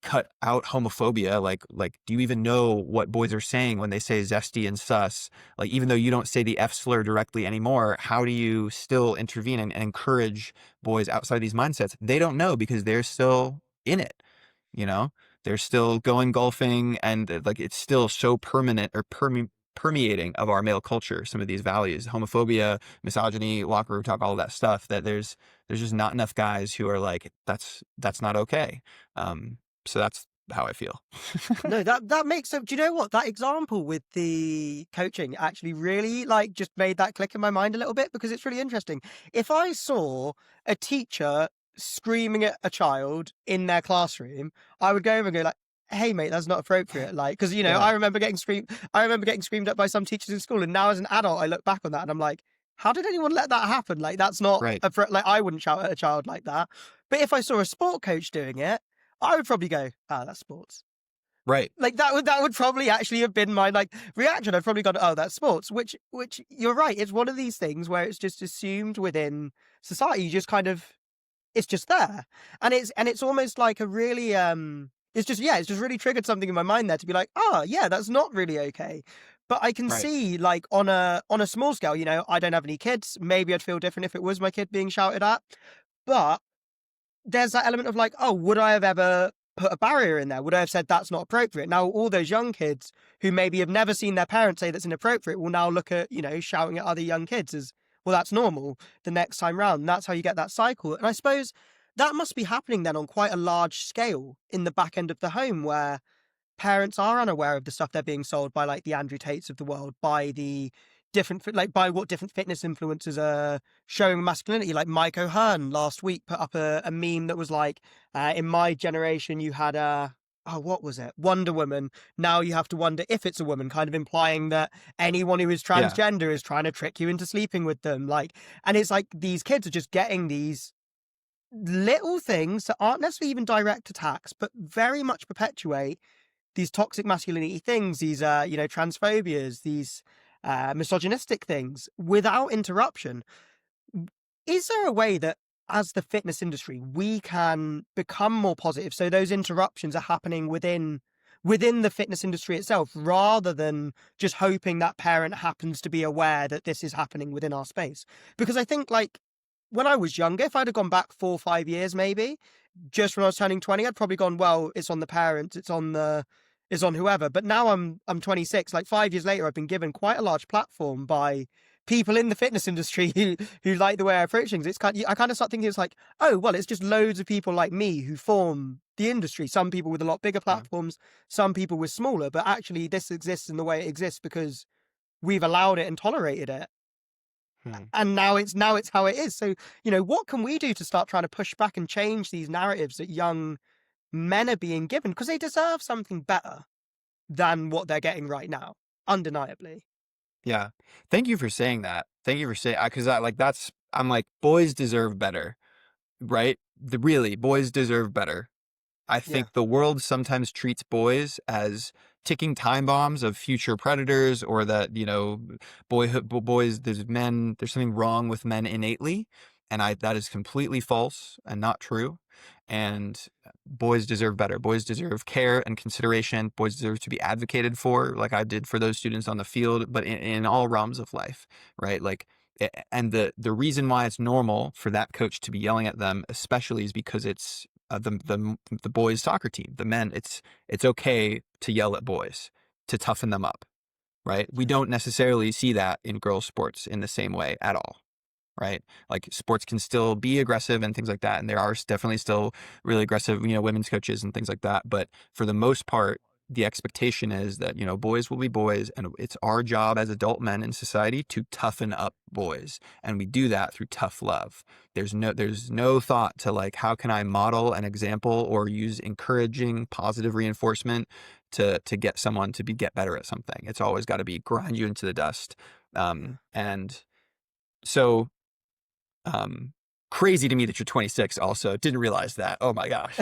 cut out homophobia? Like, do you even know what boys are saying when they say zesty and sus? Like, even though you don't say the F slur directly anymore, how do you still intervene and encourage boys outside these mindsets? They don't know because they're still in it, they're still going golfing, and like, it's still so permanent or permeating of our male culture, some of these values, homophobia, misogyny, locker room talk, all of that stuff, that there's just not enough guys who are like, that's not okay. So that's how I feel. No, that makes sense. Do you know what? That example with the coaching actually really like just made that click in my mind a little bit, because it's really interesting. If I saw a teacher screaming at a child in their classroom, I would go over and go like, hey mate, that's not appropriate. Like, because I remember getting screamed at by some teachers in school, and now as an adult I look back on that and I'm like, how did anyone let that happen? Like, that's not right. like, I wouldn't shout at a child like that. But if I saw a sport coach doing it, I would probably go, that's sports. Right. Like that would probably actually have been my like reaction. I've probably gone, oh, that's sports, which you're right. It's one of these things where it's just assumed within society. You just kind of, it's just there. And it's almost like a really, it's just really triggered something in my mind there to be like, oh yeah, that's not really okay. But I can see like on a small scale, I don't have any kids. Maybe I'd feel different if it was my kid being shouted at. But there's that element of like, oh, would I have ever put a barrier in there? Would I have said that's not appropriate? Now, all those young kids who maybe have never seen their parents say that's inappropriate will now look at, shouting at other young kids as, well, that's normal the next time round. And that's how you get that cycle. And I suppose that must be happening then on quite a large scale in the back end of the home, where parents are unaware of the stuff they're being sold by, like, the Andrew Tates of the world, by the by what different fitness influencers are showing masculinity. Like Mike O'Hearn last week put up a meme that was like, in my generation, you had what was it? Wonder Woman. Now you have to wonder if it's a woman, kind of implying that anyone who is Yeah. transgender is trying to trick you into sleeping with them. Like, and it's like these kids are just getting these little things that aren't necessarily even direct attacks, but very much perpetuate these toxic masculinity things, these transphobias, these misogynistic things without interruption. Is there a way that, as the fitness industry, we can become more positive so those interruptions are happening within the fitness industry itself, rather than just hoping that parent happens to be aware that this is happening within our space? Because I think, like, when I was younger, if I'd have gone back 4 or 5 years, maybe just when I was turning 20, I'd probably gone, well, it's on the parents, it's on whoever. But now I'm 26. Like 5 years later, I've been given quite a large platform by people in the fitness industry who like the way I approach things. I kind of start thinking it's like, oh, well, it's just loads of people like me who form the industry. Some people with a lot bigger Yeah. platforms, some people with smaller. But actually, this exists in the way it exists because we've allowed it and tolerated it. Hmm. And now it's how it is. So, what can we do to start trying to push back and change these narratives that young men are being given? Because they deserve something better than what they're getting right now, undeniably. Yeah. Thank you for saying that. Thank you for saying, because I'm like, boys deserve better, right? Really, boys deserve better. I Yeah. think the world sometimes treats boys as ticking time bombs of future predators, or that, boys, there's something wrong with men innately. And that is completely false and not true. And boys deserve better. Boys deserve care and consideration. Boys deserve to be advocated for, like I did for those students on the field, but in all realms of life, right? Like, and the reason why it's normal for that coach to be yelling at them, especially, is because it's the boys soccer team, the men. It's okay to yell at boys, to toughen them up, right? We don't necessarily see that in girls sports in the same way at all, right? Like, sports can still be aggressive and things like that, and there are definitely still really aggressive, women's coaches and things like that. But for the most part, the expectation is that, boys will be boys, and it's our job as adult men in society to toughen up boys. And we do that through tough love. There's no thought to, like, how can I model an example or use encouraging positive reinforcement to get someone to get better at something. It's always got to be grind you into the dust. And so, crazy to me that you're 26 also. Didn't realize that. Oh my gosh.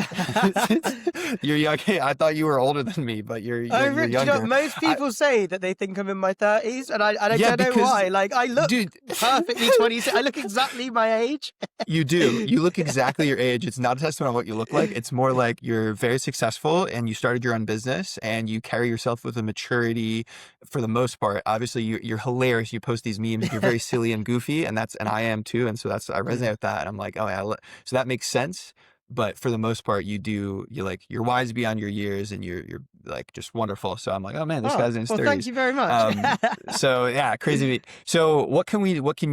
You're young. I thought you were older than me, but you're younger. Most people say that they think I'm in my 30s, and I Yeah, don't know because, why. Like, I look dude, perfectly 26. I look exactly my age. you do. You look exactly your age. It's not a testament on what you look like. It's more like you're very successful and you started your own business and you carry yourself with a maturity for the most part. Obviously, you're hilarious. You post these memes. You're very silly and goofy, and I am too. And so I resonate with that. And I'm like, oh yeah. So that makes sense. But for the most part, you're wise beyond your years, and you're like just wonderful. So I'm like, oh man, this Oh, guy's in his well, 30s. thank you very much. So yeah, crazy. So what can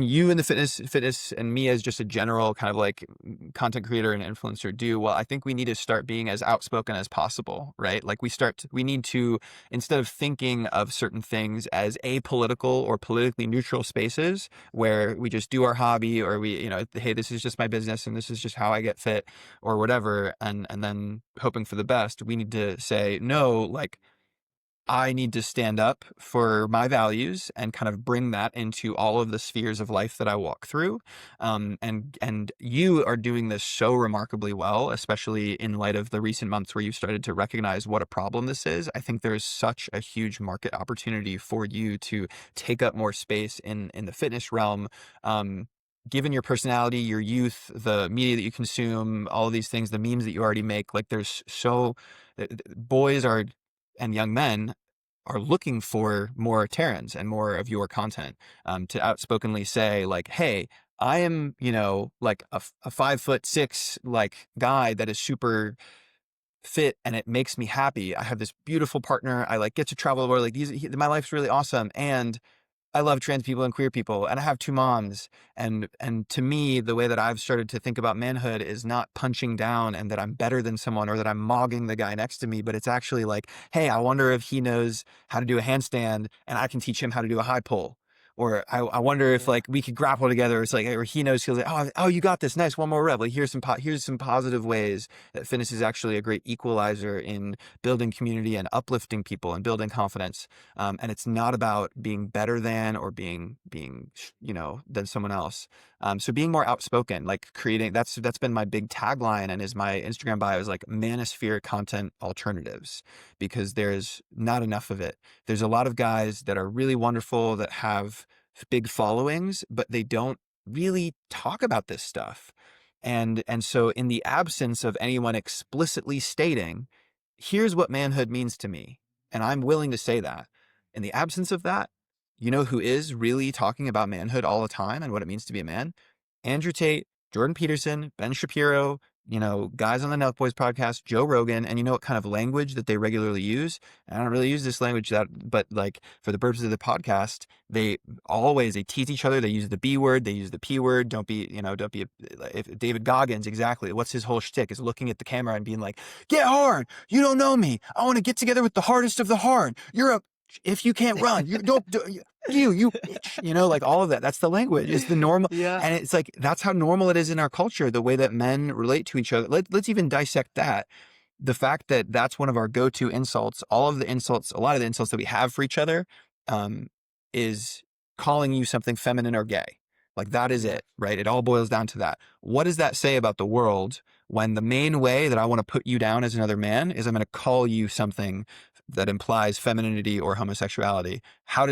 you in the fitness and me as just a general kind of like content creator and influencer do? Well, I think we need to start being as outspoken as possible, right? Like we need to, instead of thinking of certain things as apolitical or politically neutral spaces where we just do our hobby, or hey, this is just my business and this is just how I get fit or whatever, and then hoping for the best. We need to say, no, like, I need to stand up for my values and kind of bring that into all of the spheres of life that I walk through. And you are doing this so remarkably well, especially in light of the recent months where you've started to recognize what a problem this is. I think there's such a huge market opportunity for you to take up more space in the fitness realm. Given your personality, your youth, the media that you consume, all of these things, the memes that you already make, like, boys are, and young men are looking for more Terrans and more of your content, to outspokenly say, like, hey, I am, like a 5'6" like guy that is super fit and it makes me happy. I have this beautiful partner. I like get to travel the world. Like my life's really awesome. And I love trans people and queer people, and I have 2 moms. And to me, the way that I've started to think about manhood is not punching down and that I'm better than someone or that I'm mogging the guy next to me, but it's actually like, hey, I wonder if he knows how to do a handstand and I can teach him how to do a high pull. Or I wonder if Yeah. like we could grapple together. It's like, or he knows, he'll like, oh, you got this. Nice. One more rep. Like here's some positive ways that fitness is actually a great equalizer in building community and uplifting people and building confidence. And it's not about being better than or being than someone else. So being more outspoken, like creating, that's been my big tagline, and is my Instagram bio is like manosphere content alternatives, because there's not enough of it. There's a lot of guys that are really wonderful that have big followings, but they don't really talk about this stuff. And so in the absence of anyone explicitly stating, here's what manhood means to me, and I'm willing to say that. In the absence of that, you know who is really talking about manhood all the time and what it means to be a man? Andrew Tate, Jordan Peterson, Ben Shapiro, guys on the Nelk Boys podcast, Joe Rogan. And you know what kind of language that they regularly use? And I don't really use this language but like for the purposes of the podcast, they tease each other. They use the B word, they use the P word. Don't be, if David Goggins, exactly. What's his whole shtick is looking at the camera and being like, get hard. You don't know me. I want to get together with the hardest of the hard. If you can't run, you don't do, you bitch, like all of that. That's the language. It's the normal. Yeah. And it's like, that's how normal it is in our culture, the way that men relate to each other. Let's even dissect that. The fact that that's one of our go-to insults, a lot of the insults that we have for each other, is calling you something feminine or gay. Like that is it, right? It all boils down to that. What does that say about the world when the main way that I want to put you down as another man is I'm going to call you something that implies femininity or homosexuality? What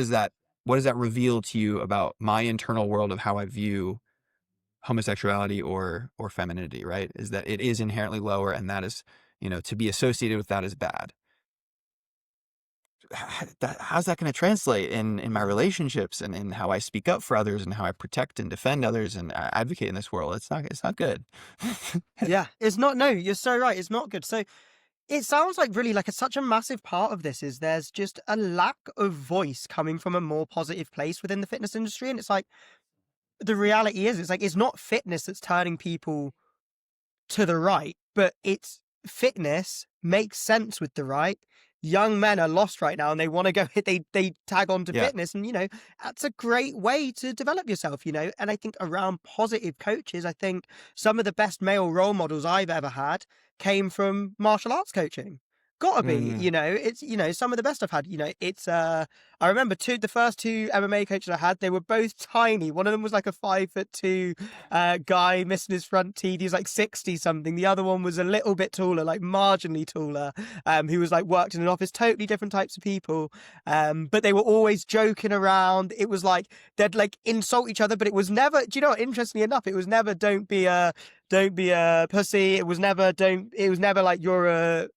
does that reveal to you about my internal world of how I view homosexuality or femininity, right? Is that it is inherently lower, and that is, to be associated with that is bad. How's that going to translate in my relationships and in how I speak up for others and how I protect and defend others and advocate in this world? It's not good. Yeah. It's not, no, you're so right. It's not good. So it sounds like really like such a massive part of this is there's just a lack of voice coming from a more positive place within the fitness industry. And it's like, the reality is, it's like, it's not fitness that's turning people to the right, but it's fitness makes sense with the right. Young men are lost right now and they want to go, they tag on to Yeah. fitness, and that's a great way to develop yourself. And I think around positive coaches, I think some of the best male role models I've ever had came from martial arts coaching. Gotta be, it's some of the best I've had. It's I remember the first 2 MMA coaches I had, they were both tiny. One of them was like a 5'2" guy missing his front teeth. He was like 60 something. The other one was a little bit taller, like marginally taller, who was like worked in an office. Totally different types of people, but they were always joking around. It was like they'd like insult each other, but it was never, do you know what, interestingly enough, it was never don't be a pussy. It was never like you're a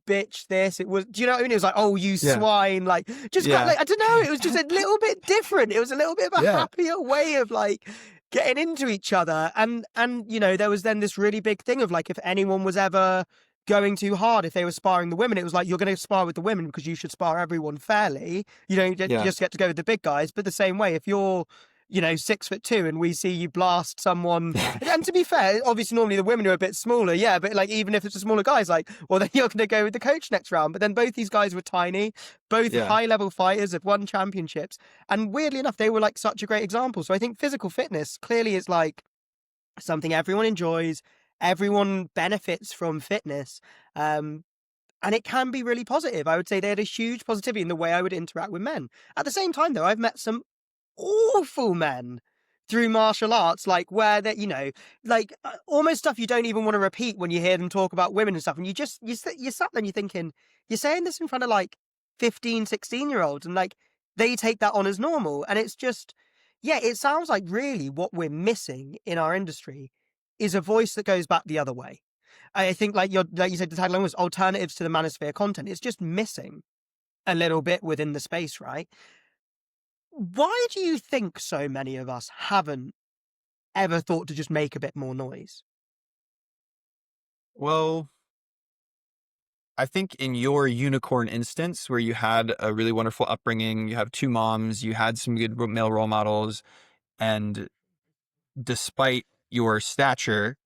bitch this. It was, do you know what I mean? It was like, oh, you swine, like just kind of, like, I don't know, it was just a little bit different. It was a little bit of a happier way of like getting into each other. And there was then this really big thing of like, if anyone was ever going too hard, if they were sparring the women, it was like, you're going to spar with the women because you should spar everyone fairly. You don't just get to go with the big guys. But the same way, if you're 6'2" and we see you blast someone, and to be fair, obviously normally the women are a bit smaller, but like even if it's a smaller guy, it's like, well, then you're going to go with the coach next round. But then both these guys were tiny, both high level fighters, have won championships, and weirdly enough, they were like such a great example. So I think physical fitness clearly is like something everyone enjoys, everyone benefits from fitness, and it can be really positive. I would say they had a huge positivity in the way I would interact with men. At the same time, though, I've met some awful men through martial arts, like where that like almost stuff you don't even want to repeat when you hear them talk about women and stuff, and you sat there and you're thinking, you're saying this in front of like 15, 16-year-olds, and like they take that on as normal. And it's just, it sounds like really what we're missing in our industry is a voice that goes back the other way. I think like you said, the tagline was alternatives to the manosphere content. It's just missing a little bit within the space, right? Why do you think so many of us haven't ever thought to just make a bit more noise? Well, I think in your unicorn instance, where you had a really wonderful upbringing, you have two moms, you had some good male role models, and despite your stature,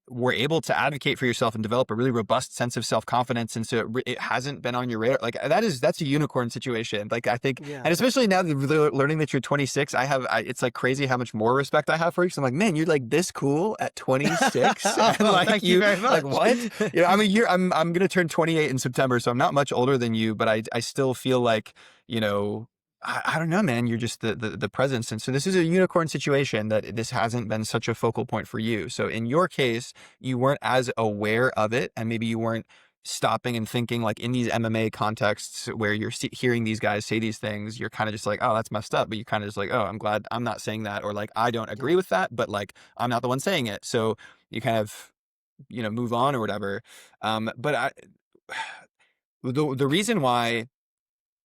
were able to advocate for yourself and develop a really robust sense of self-confidence. And so it hasn't been on your radar. Like that's a unicorn situation. Like I think, Yeah. and especially now that learning that you're 26, it's like crazy how much more respect I have for you. So I'm like, man, you're like this cool at 26. And Oh, like thank you very like much. what? You know, I'm a year, I'm going to turn 28 in September. So I'm not much older than you, but I still feel like, you know, I don't know, man. You're just the presence. And so this is a unicorn situation that this hasn't been such a focal point for you. So in your case, you weren't as aware of it, and maybe you weren't stopping and thinking, like in these MMA contexts where you're hearing these guys say these things, you're kind of just like, oh, that's messed up. But you kind of just like, oh, I'm glad I'm not saying that, or like, I don't agree Yeah. with that, but like, I'm not the one saying it. So you kind of, you know, move on or whatever. But the reason why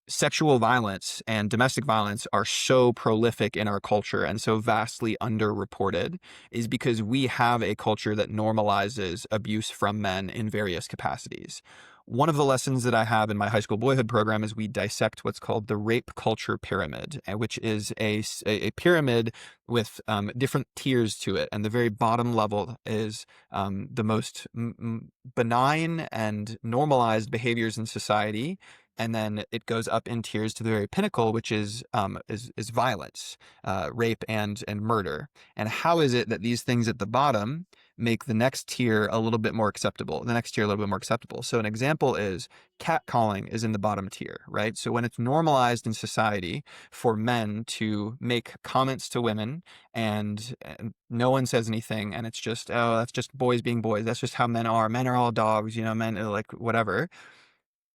sexual violence and domestic violence are so prolific in our culture and so vastly underreported is because we have a culture that normalizes abuse from men in various capacities. One of the lessons that I have in my high school boyhood program is we dissect what's called the rape culture pyramid, which is a pyramid with different tiers to it. And the very bottom level is the most benign and normalized behaviors in society, and then it goes up in tiers to the very pinnacle, which is violence, rape and murder. And how is it that these things at the bottom make the next tier a little bit more acceptable? The next tier a little bit more acceptable. So an example is catcalling is in the bottom tier, right? So when it's normalized in society for men to make comments to women and no one says anything, and it's just, oh, that's just boys being boys. That's just how men are. Men are all dogs, you know, men are like whatever.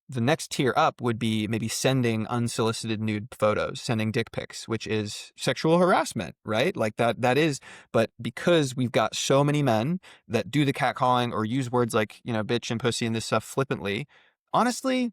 The next tier up would be maybe sending unsolicited nude photos, sending dick pics, which is sexual harassment, right? Like that is, but because we've got so many men that do the catcalling or use words like, you know, bitch and pussy and this stuff flippantly, honestly,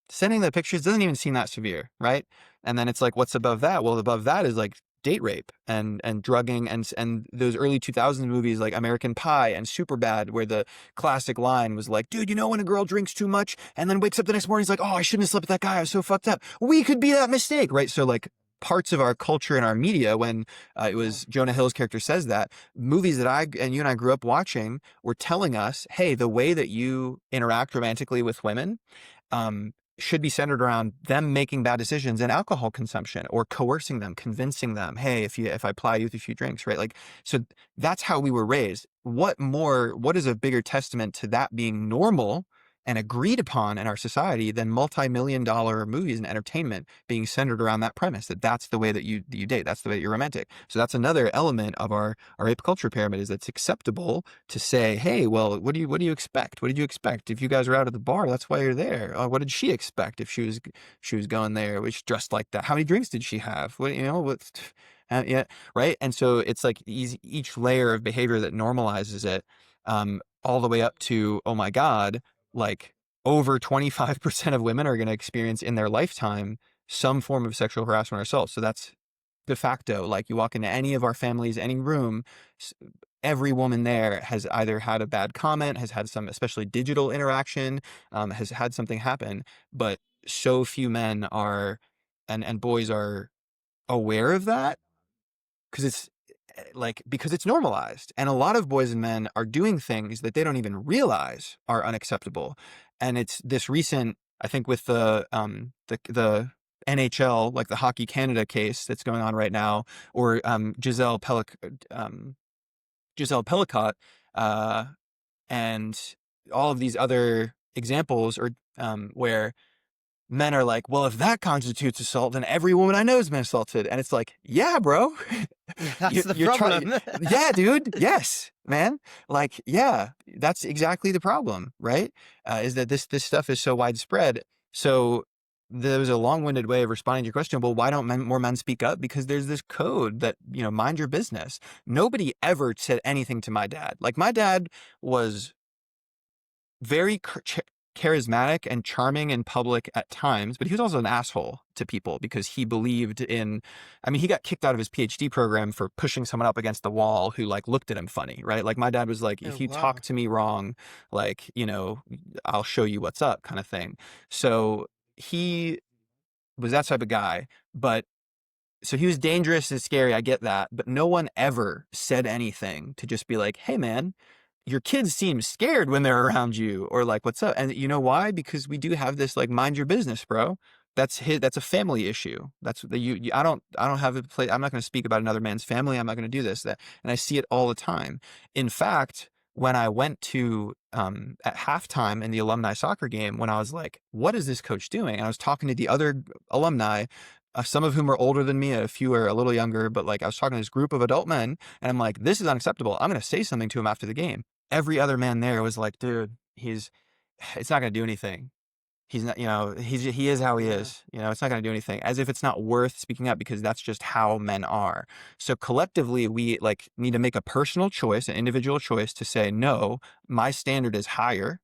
sending the pictures doesn't even seem that severe, right? And then it's like, what's above that? Well, above that is like date rape and drugging and those early 2000s movies like American Pie and Superbad, where the classic line was like, dude, you know when a girl drinks too much and then wakes up the next morning, he's like, oh, I shouldn't have slept with that guy, I was so fucked up. We could be that mistake, right? So like parts of our culture and our media, when it was Jonah Hill's character says that, movies that I and you and I grew up watching were telling us, hey, the way that you interact romantically with women should be centered around them making bad decisions and alcohol consumption, or coercing them, convincing them, hey, if I ply you with a few drinks, right? Like, so that's how we were raised. What is a bigger testament to that being normal and agreed upon in our society than multi-million-dollar movies and entertainment being centered around that premise, that that's the way that you date, that's the way that you're romantic. So that's another element of our rape culture pyramid, is it's acceptable to say, hey, well, what do you expect? What did you expect? If you guys are out at the bar, that's why you're there. What did she expect if she was going there, which dressed like that? How many drinks did she have? What, you know, what, yeah, right? And so it's like each layer of behavior that normalizes it, all the way up to, oh my God, like over 25% of women are going to experience in their lifetime some form of sexual harassment or assault. So that's de facto. Like you walk into any of our families, any room, every woman there has either had a bad comment, has had some, especially digital interaction, has had something happen. But so few men are, and boys are aware of that, because it's normalized, and a lot of boys and men are doing things that they don't even realize are unacceptable. And it's this recent, I think, with the NHL, like the Hockey Canada case that's going on right now, or Giselle Pelicot, uh, and all of these other examples, or where men are like, well, if that constitutes assault, then every woman I know has been assaulted. And it's like, yeah, bro. That's the You're trying. problem. Yeah, dude. Yes, man. Like, yeah, that's exactly the problem, right? Is that this stuff is so widespread. So there was a long-winded way of responding to your question. Well, why don't more men speak up? Because there's this code that, you know, mind your business. Nobody ever said anything to my dad. Like, my dad was very charismatic and charming in public at times, but he was also an asshole to people because he believed in, I mean, he got kicked out of his PhD program for pushing someone up against the wall who like looked at him funny, right? Like my dad was like, Oh if you talk wow. to me wrong, like, I'll show you what's up kind of thing. So he was that type of guy, but so he was dangerous and scary. I get that, but no one ever said anything to just be like, "Hey, man, your kids seem scared when they're around you," or like, "What's up?" And you know why? Because we do have this like, mind your business, bro. That's a family issue. That's the you I don't have a place. I'm not going to speak about another man's family. I'm not going to do this. That, and I see it all the time. In fact, when I went to at halftime in the alumni soccer game, when I was like, "What is this coach doing?" And I was talking to the other alumni, some of whom are older than me, a few are a little younger, but like I was talking to this group of adult men, and I'm like, "This is unacceptable. I'm going to say something to him after the game." Every other man there was like, "Dude, it's not going to do anything. He's not, he is how he Yeah. is. It's not going to do anything." As if it's not worth speaking up because that's just how men are. So collectively, we like need to make a personal choice, an individual choice to say, no, my standard is higher.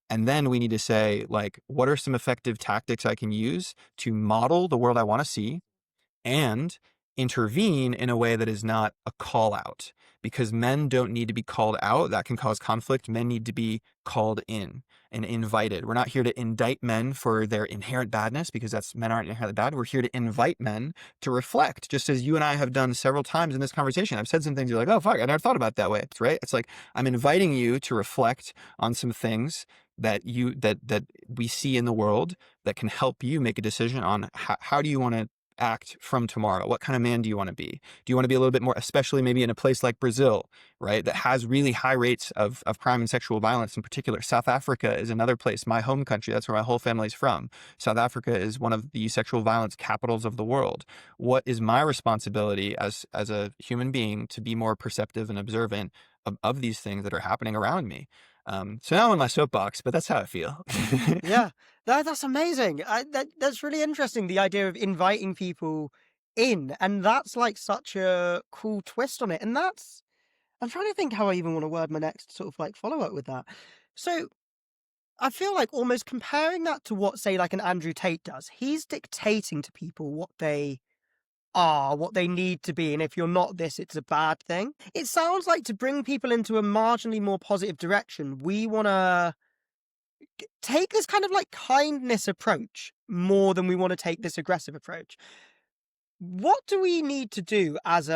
And then we need to say, like, what are some effective tactics I can use to model the world I want to see and intervene in a way that is not a call out, because men don't need to be called out. That can cause conflict. Men need to be called in and invited. We're not here to indict men for their inherent badness, because men aren't inherently bad. We're here to invite men to reflect, just as you and I have done several times in this conversation. I've said some things you're like, "Oh fuck, I never thought about it that way." It's right. It's like I'm inviting you to reflect on some things that we see in the world that can help you make a decision on how do you want to act from tomorrow? What kind of man do you want to be? Do you want to be a little bit more, especially maybe in a place like Brazil, right, that has really high rates of crime and sexual violence in particular? South Africa is another place, my home country. That's where my whole family's from. South Africa is one of the sexual violence capitals of the world. What is my responsibility as a human being to be more perceptive and observant of these things that are happening around me? So now I'm in my soapbox, but that's how I feel. Yeah, that's amazing. That's really interesting. The idea of inviting people in, and that's like such a cool twist on it. And I'm trying to think how I even want to word my next sort of like follow up with that. So I feel like almost comparing that to what, say, like an Andrew Tate does. He's dictating to people what they are, what they need to be, and if you're not this, it's a bad thing. It sounds like to bring people into a marginally more positive direction, we want to take this kind of like kindness approach more than we want to take this aggressive approach. What do we need to do as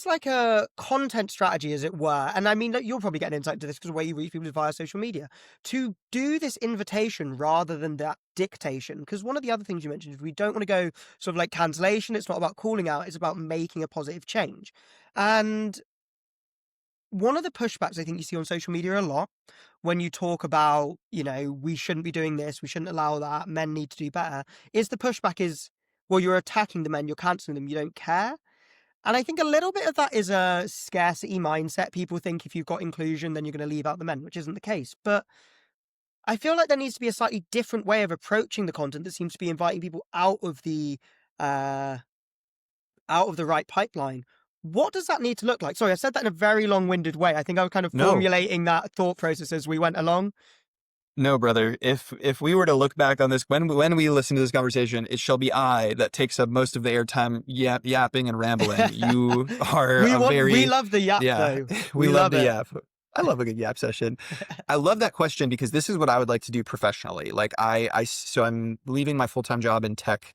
like a content strategy, as it were? And I mean, that you'll probably get an insight into this because the way you reach people is via social media, to do this invitation rather than that dictation. Because one of the other things you mentioned is we don't want to go sort of like cancellation. It's not about calling out. It's about making a positive change. And one of the pushbacks I think you see on social media a lot when you talk about, we shouldn't be doing this, we shouldn't allow that, men need to do better, is the pushback is, well, you're attacking the men, you're cancelling them, you don't care. And I think a little bit of that is a scarcity mindset. People think if you've got inclusion, then you're going to leave out the men, which isn't the case. But I feel like there needs to be a slightly different way of approaching the content that seems to be inviting people uh, out of the right pipeline. What does that need to look like? Sorry, I said that in a very long-winded way. I think I was kind of No, formulating that thought process as we went along. no, brother. If we were to look back on this, when we listen to this conversation, it shall be I that takes up most of the airtime, yapping and rambling. You are a We very, love the yap yeah, though. we We love love the it. yap. I love a good yap session. I love that question because this is what I would like to do professionally. Like so I'm leaving my full-time job in tech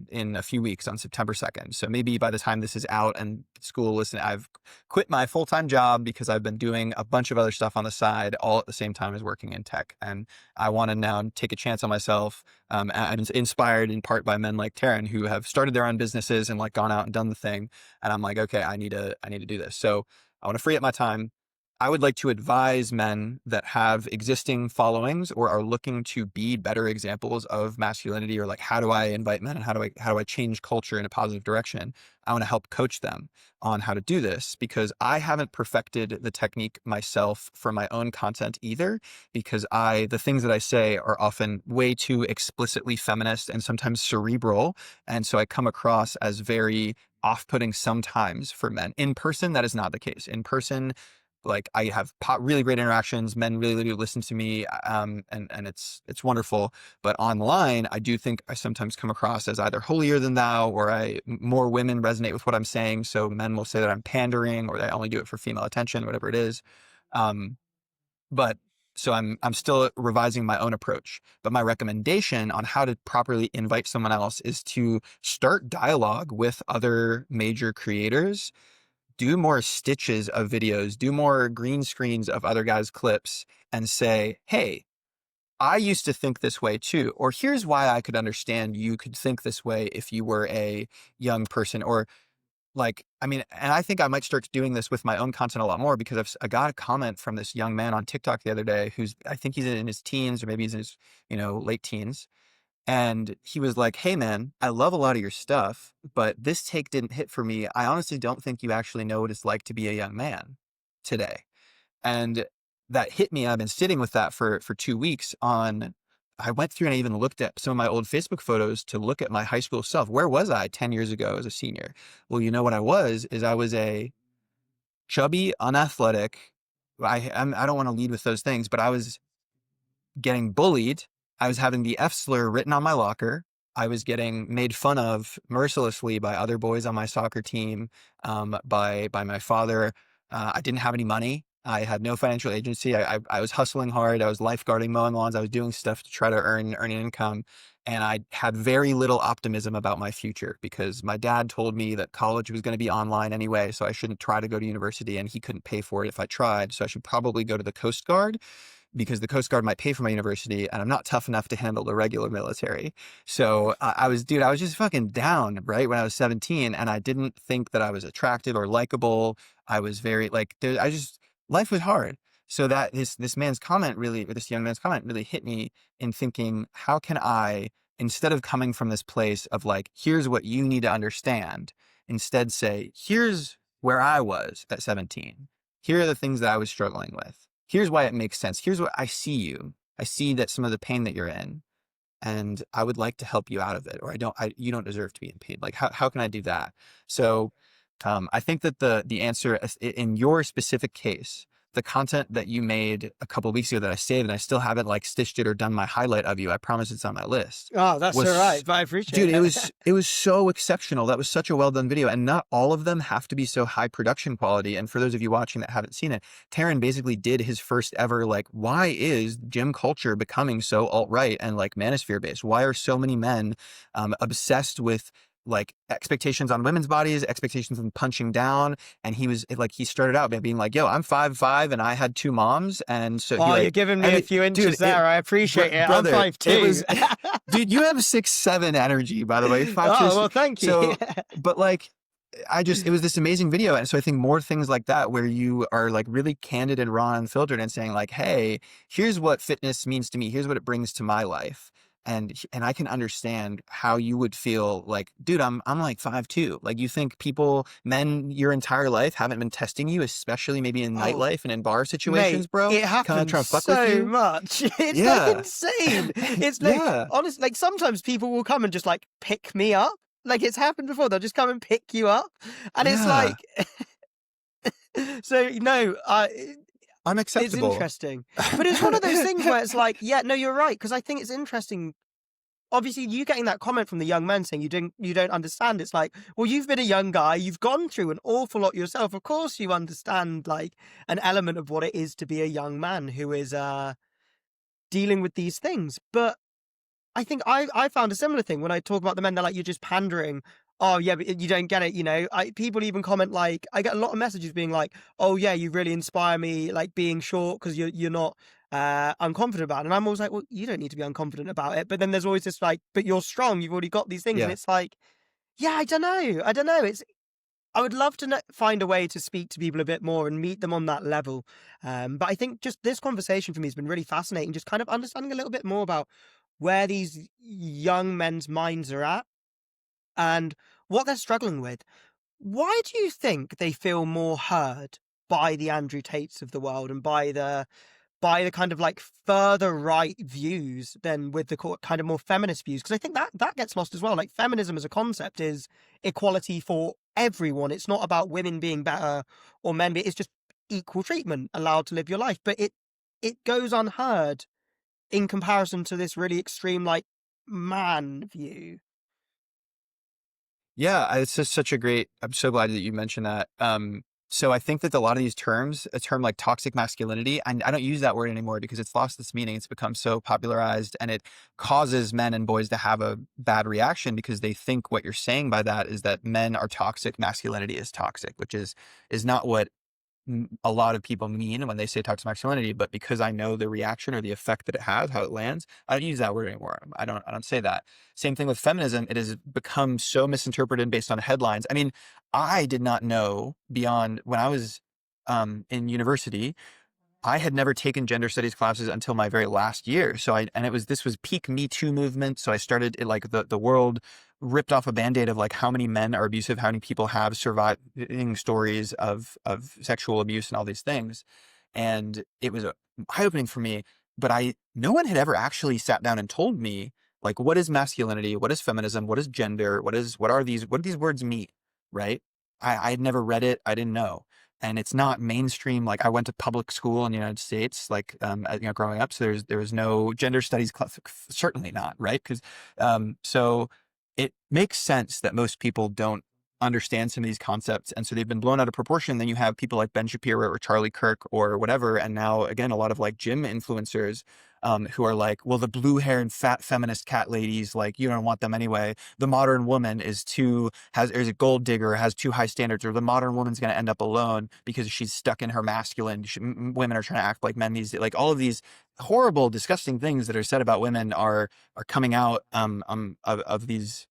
in a few weeks on September 2nd. So maybe by the time this is out and school, listen, I've quit my full-time job because I've been doing a bunch of other stuff on the side all at the same time as working in tech. And I want to now take a chance on myself. I'm inspired in part by men like Taryn who have started their own businesses and like gone out and done the thing. And I'm like, okay, I need to do this. So I want to free up my time. I would like to advise men that have existing followings or are looking to be better examples of masculinity, or like, how do I invite men and how do I change culture in a positive direction? I want to help coach them on how to do this, because I haven't perfected the technique myself for my own content either, because the things that I say are often way too explicitly feminist and sometimes cerebral. And so I come across as very off-putting sometimes for men. In person, that is not the case. In person, like I have really great interactions. Men really do listen to me, and it's wonderful. But online, I do think I sometimes come across as either holier than thou, or more women resonate with what I'm saying. So men will say that I'm pandering, or that I only do it for female attention, whatever it is. Um, but so I'm still revising my own approach. But my recommendation on how to properly invite someone else is to start dialogue with other major creators, do more stitches of videos, do more green screens of other guys' clips, and say, hey, I used to think this way too, or here's why I could understand you could think this way if you were a young person, or like, I mean, and I think I might start doing this with my own content a lot more, because I got a comment from this young man on TikTok the other day I think he's in his teens, or maybe he's in his, late teens. And he was like, hey man, I love a lot of your stuff, but this take didn't hit for me. I honestly don't think you actually know what it's like to be a young man today. And that hit me. I've been sitting with that for 2 weeks I went through and I even looked at some of my old Facebook photos to look at my high school self. Where was I 10 years ago as a senior? Well, you know what I was, is I was a chubby, unathletic. I don't want to lead with those things, but I was getting bullied. I was having the F slur written on my locker. I was getting made fun of mercilessly by other boys on my soccer team, by my father. I didn't have any money. I had no financial agency. I was hustling hard. I was lifeguarding, mowing lawns. I was doing stuff to try to earn an income. And I had very little optimism about my future, because my dad told me that college was going to be online anyway, so I shouldn't try to go to university, and he couldn't pay for it if I tried. So I should probably go to the Coast Guard, because the Coast Guard might pay for my university, and I'm not tough enough to handle the regular military. So I was just fucking down, right? When I was 17, and I didn't think that I was attractive or likable. I was very life was hard. So that this man's comment really, or this young man's comment really hit me in thinking, how can I, instead of coming from this place of like, here's what you need to understand, instead say, here's where I was at 17. Here are the things that I was struggling with. Here's why it makes sense. Here's what I see you. I see that some of the pain that you're in, and I would like to help you out of it. Or you don't deserve to be in pain. Like, how can I do that? So, I think that the answer in your specific case, the content that you made a couple of weeks ago that I saved, and I still haven't like stitched it or done my highlight of you, I promise it's on my list. Oh, that's all right. But I appreciate Dude, it. it was so exceptional. That was such a well done video. And not all of them have to be so high production quality. And for those of you watching that haven't seen it, Taryn basically did his first ever, like, why is gym culture becoming so alt-right and like manosphere based? Why are so many men obsessed with like expectations on women's bodies, expectations on punching down? And he was like, he started out by being like, yo, I'm 5'5" and I had 2 moms. And so you're giving me a few inches there. I appreciate it. Brother, I'm 5'2". Dude, you have 6'7" energy, by the way. 5'2". Oh, well, thank you. So, but like, it was this amazing video. And so I think more things like that, where you are like really candid and raw and unfiltered and saying like, hey, here's what fitness means to me. Here's what it brings to my life. And I can understand how you would feel like, dude, I'm like 5'2". Like, you think men your entire life haven't been testing you, especially maybe in nightlife and in bar situations, mate, bro? It happens so much. It's like insane. It's like, honestly, like sometimes people will come and just like pick me up. Like, it's happened before. They'll just come and pick you up. And it's like, so no, unacceptable. It's interesting. But it's one of those things where it's like, yeah, no, you're right. Because I think it's interesting. Obviously, you getting that comment from the young man saying you don't understand. It's like, well, you've been a young guy. You've gone through an awful lot yourself. Of course, you understand like an element of what it is to be a young man who is dealing with these things. But I think I found a similar thing when I talk about the men. They're like, you're just pandering. Oh yeah, but you don't get it. You know, people even comment like, I get a lot of messages being like, oh yeah, you really inspire me, like being short because you're not unconfident about it. And I'm always like, well, you don't need to be unconfident about it. But then there's always this like, but you're strong. You've already got these things, and it's like, yeah, I don't know. I would love to find a way to speak to people a bit more and meet them on that level. But I think just this conversation for me has been really fascinating, just kind of understanding a little bit more about where these young men's minds are at and what they're struggling with. Why do you think they feel more heard by the Andrew Tates of the world and by the kind of like further right views than with the kind of more feminist views? Because I think that gets lost as well. Like, feminism as a concept is equality for everyone. It's not about women being better or men being, it's just equal treatment, allowed to live your life. But it goes unheard in comparison to this really extreme, like, man view. Yeah, it's just such a great. I'm so glad that you mentioned that. So I think that a lot of these terms, a term like toxic masculinity, and I don't use that word anymore because it's lost its meaning. It's become so popularized, and it causes men and boys to have a bad reaction because they think what you're saying by that is that men are toxic, masculinity is toxic, which is not what a lot of people mean when they say toxic masculinity. But because I know the reaction or the effect that it has, how it lands, I don't use that word anymore. I don't say that. Same thing with feminism. It has become so misinterpreted based on headlines. I mean, I did not know beyond when I was in university. I had never taken gender studies classes until my very last year. So this was peak Me Too movement. So I started it, like the world ripped off a Band-Aid of like how many men are abusive, how many people have surviving stories of sexual abuse and all these things. And it was eye-opening for me, but no one had ever actually sat down and told me like, what is masculinity? What is feminism? What is gender? What do these words mean? Right? I had never read it. I didn't know. And it's not mainstream. Like I went to public school in the United States, like, growing up. So there was no gender studies class, certainly not. Right. So it makes sense that most people don't understand some of these concepts. And so they've been blown out of proportion. Then you have people like Ben Shapiro or Charlie Kirk or whatever. And now again, a lot of like gym influencers, who are like, well, the blue haired fat feminist cat ladies, like you don't want them anyway. The modern woman is a gold digger, has too high standards, or the modern woman's going to end up alone because she's stuck in her masculine. Women are trying to act like men. Like all of these horrible, disgusting things that are said about women are coming out of these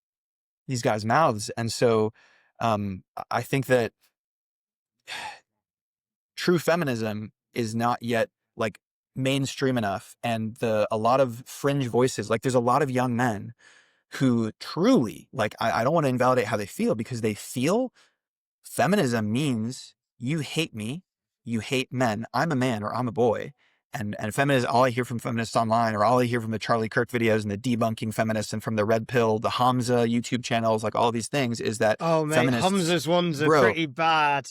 guys' mouths. And so I think that true feminism is not yet like mainstream enough, and a lot of fringe voices, like there's a lot of young men who truly like, I don't want to invalidate how they feel, because they feel feminism means you hate me, you hate men, I'm a man or I'm a boy. And feminism, all I hear from feminists online, or all I hear from the Charlie Kirk videos and the debunking feminists, and from the Red Pill, the Hamza YouTube channels, like all these things, is that Oh, mate, feminists, Hamza's ones are bro, pretty bad.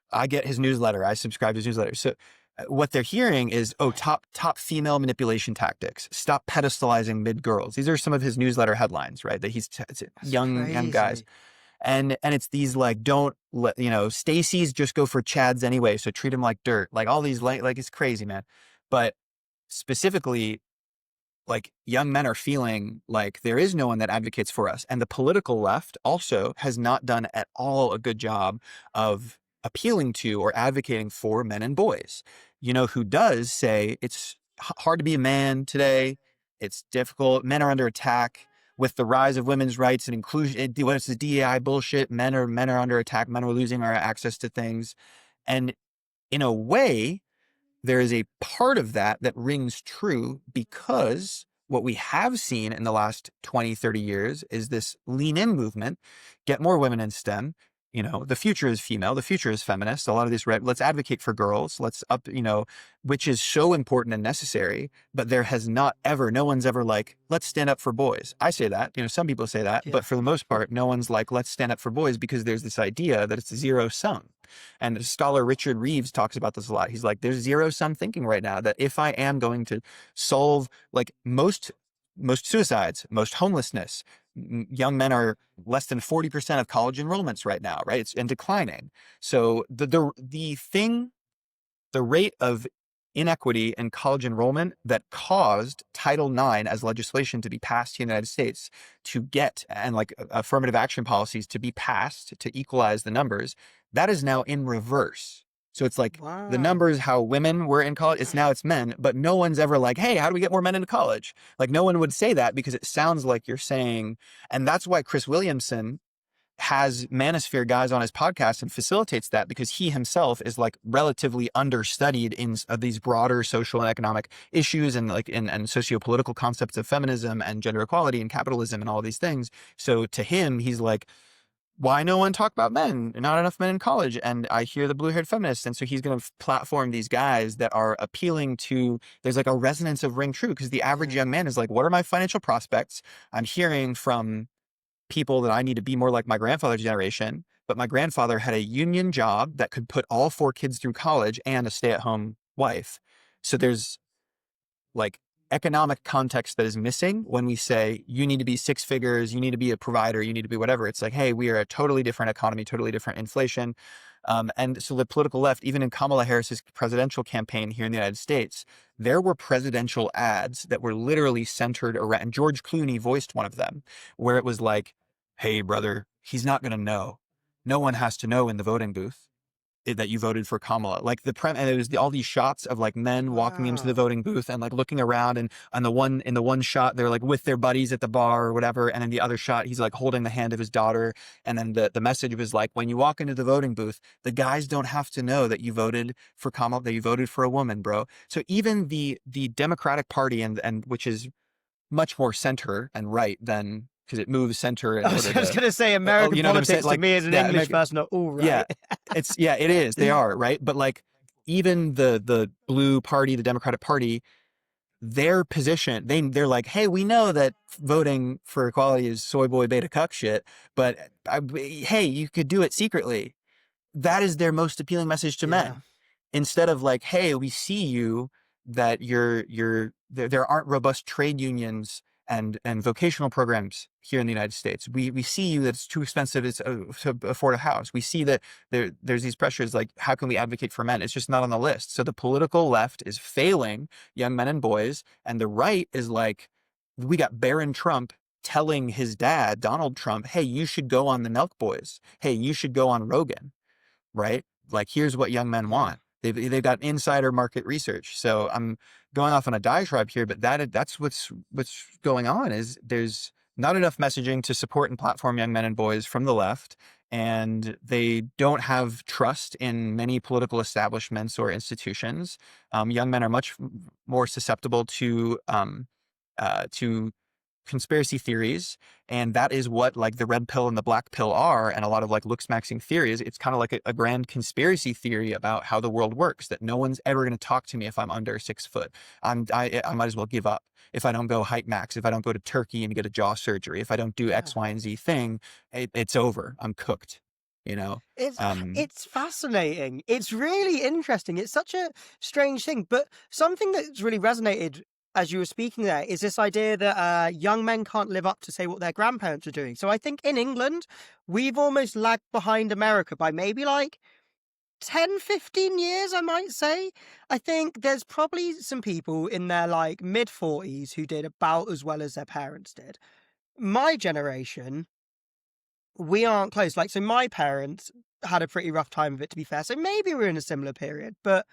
I get his newsletter. I subscribe to his newsletter. So what they're hearing is, oh, top female manipulation tactics. Stop pedestalizing mid girls. These are some of his newsletter headlines, right? That it's young guys. And it's these like, don't let, Stacy's just go for Chads anyway. So treat him like dirt. Like all these, like it's crazy, man. But specifically, like young men are feeling like there is no one that advocates for us. And the political left also has not done at all a good job of appealing to or advocating for men and boys. Who does say it's hard to be a man today. It's difficult. Men are under attack with the rise of women's rights and inclusion. What's the DEI bullshit? Men are under attack. Men are losing our access to things. And in a way, there is a part of that rings true, because what we have seen in the last 20, 30 years is this lean in movement, get more women in STEM. The future is female, the future is feminist. A lot of this, let's advocate for girls, let's up, which is so important and necessary, but no one's ever like, let's stand up for boys. I say that, some people say that, Yeah. but for the most part, no one's like, let's stand up for boys, because there's this idea that it's zero sum. And the scholar Richard Reeves talks about this a lot. He's like, there's zero sum thinking right now, that if I am going to solve like most suicides, most homelessness, young men are less than 40% of college enrollments right now, right? It's declining. So the rate of inequity in college enrollment that caused Title IX as legislation to be passed in the United States and like affirmative action policies to be passed to equalize the numbers, that is now in reverse. So it's like the numbers, how women were in college, it's men, but no one's ever like, hey, how do we get more men into college? Like no one would say that, because it sounds like you're saying, and that's why Chris Williamson has Manosphere guys on his podcast and facilitates that, because he himself is like relatively understudied in these broader social and economic issues, and like and socio-political concepts of feminism and gender equality and capitalism and all these things. So to him, he's like, why no one talk about men? Not enough men in college. And I hear the blue-haired feminists. And so he's going to platform these guys that are appealing to, there's like a resonance of ring true, because the average young man is like, what are my financial prospects? I'm hearing from people that I need to be more like my grandfather's generation. but my grandfather had a union job that could put all 4 kids through college and a stay-at-home wife. So there's like economic context that is missing when we say you need to be 6 figures, you need to be a provider, you need to be whatever. It's like, hey, we are a totally different economy, totally different inflation. And so the political left, even in Kamala Harris's presidential campaign here in the United States, there were presidential ads that were literally centered around, and George Clooney voiced one of them, where it was like, hey, brother, he's not going to know. No one has to know in the voting booth that you voted for Kamala. Like and it was all these shots of like men walking into the Wow. voting booth and like looking around, and on the one shot they're like with their buddies at the bar or whatever, and in the other shot he's like holding the hand of his daughter, and then the message was like, when you walk into the voting booth, the guys don't have to know that you voted for Kamala, that you voted for a woman, bro. So even the Democratic Party, and which is much more center and right than, because it moves center in I was, order I was to, going to say oh, American you know what I'm saying? politics to Like, me as an yeah, English person are all yeah, right. it is. They are, right? But like even the blue party, the Democratic Party, their position, they're like, hey, we know that voting for equality is soy boy beta cuck shit, but hey, you could do it secretly. That is their most appealing message to Yeah. men, instead of like, hey, we see you, that there aren't robust trade unions and vocational programs here in the United States. We see you that it's too expensive to afford a house. We see that there's these pressures, like how can we advocate for men? It's just not on the list. So the political left is failing young men and boys, and the right is like, we got Barron Trump telling his dad, Donald Trump, hey, you should go on the Nelk Boys. Hey, you should go on Rogan, right? Like, here's what young men Yeah. want. They've got insider market research. So I'm going off on a diatribe here, but that's what's going on, is there's not enough messaging to support and platform young men and boys from the left, and they don't have trust in many political establishments or institutions. Young men are much more susceptible to conspiracy theories, and that is what like the red pill and the black pill are, and a lot of like looks maxing theories. It's kind of like a grand conspiracy theory about how the world works, that no one's ever going to talk to me if I'm under 6 foot. I might as well give up if I don't go height max, if I don't go to Turkey and get a jaw surgery, if I don't do Yeah. X, Y, and Z thing. It's over. I'm cooked, you know. It's um it's fascinating. It's really interesting. It's such a strange thing, but something that's really resonated as you were speaking there is this idea that young men can't live up to, say, what their grandparents are doing. So I think in England, we've almost lagged behind America by maybe like 10, 15 years, I might say. I think there's probably some people in their like mid 40s who did about as well as their parents did. My generation, we aren't close. Like, so my parents had a pretty rough time of it, to be fair. So maybe we're in a similar period, but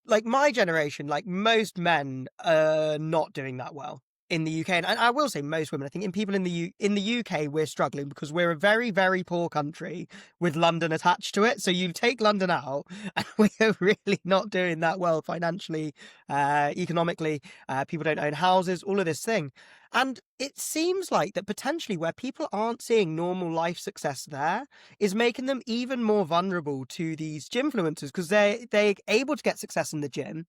like my generation, like most men are not doing that well in the UK. And I will say most women. I think in people in in the UK, we're struggling because we're a very, very poor country with London attached to it. So you take London out, and we are really not doing that well financially, economically. People don't own houses, all of this thing. And it seems like that potentially where people aren't seeing normal life success there is making them even more vulnerable to these gym influencers, because they're able to get success in the gym,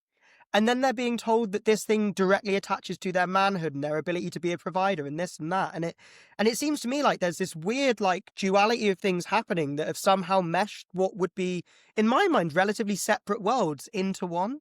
and then they're being told that this thing directly attaches to their manhood and their ability to be a provider and this and that. And it seems to me like there's this weird like duality of things happening that have somehow meshed what would be, in my mind, relatively separate worlds into one.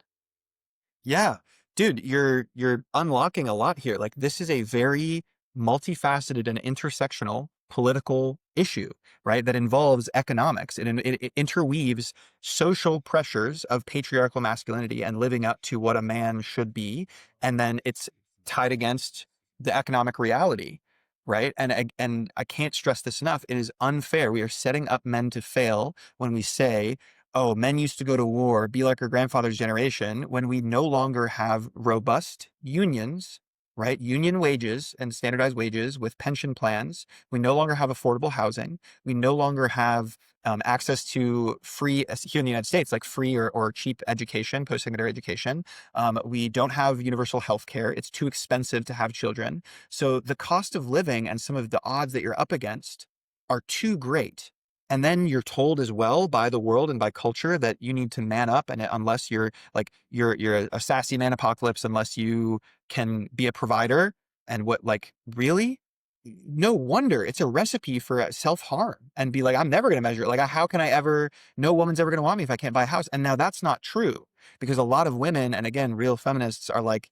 Yeah, dude, you're unlocking a lot here. Like, this is a very multifaceted and intersectional political issue, right? That involves economics. It interweaves social pressures of patriarchal masculinity and living up to what a man should be, and then it's tied against the economic reality, right? And I can't stress this enough. It is unfair. We are setting up men to fail when we say, oh, men used to go to war, be like our grandfather's generation, when we no longer have robust unions, right? Union wages and standardized wages with pension plans. We no longer have affordable housing. We no longer have access to free, here in the United States, like free or cheap education, post-secondary education. We don't have universal health care. It's too expensive to have children. So the cost of living and some of the odds that you're up against are too great. And then you're told as well by the world and by culture that you need to man up, and unless you're like you're a sassy man apocalypse, unless you can be a provider, and what, like, really? no wonder it's a recipe for self-harm, and be like, I'm never going to measure it. Like, how can I ever, no woman's ever going to want me if I can't buy a house. And now that's not true, because a lot of women, and again, real feminists are like,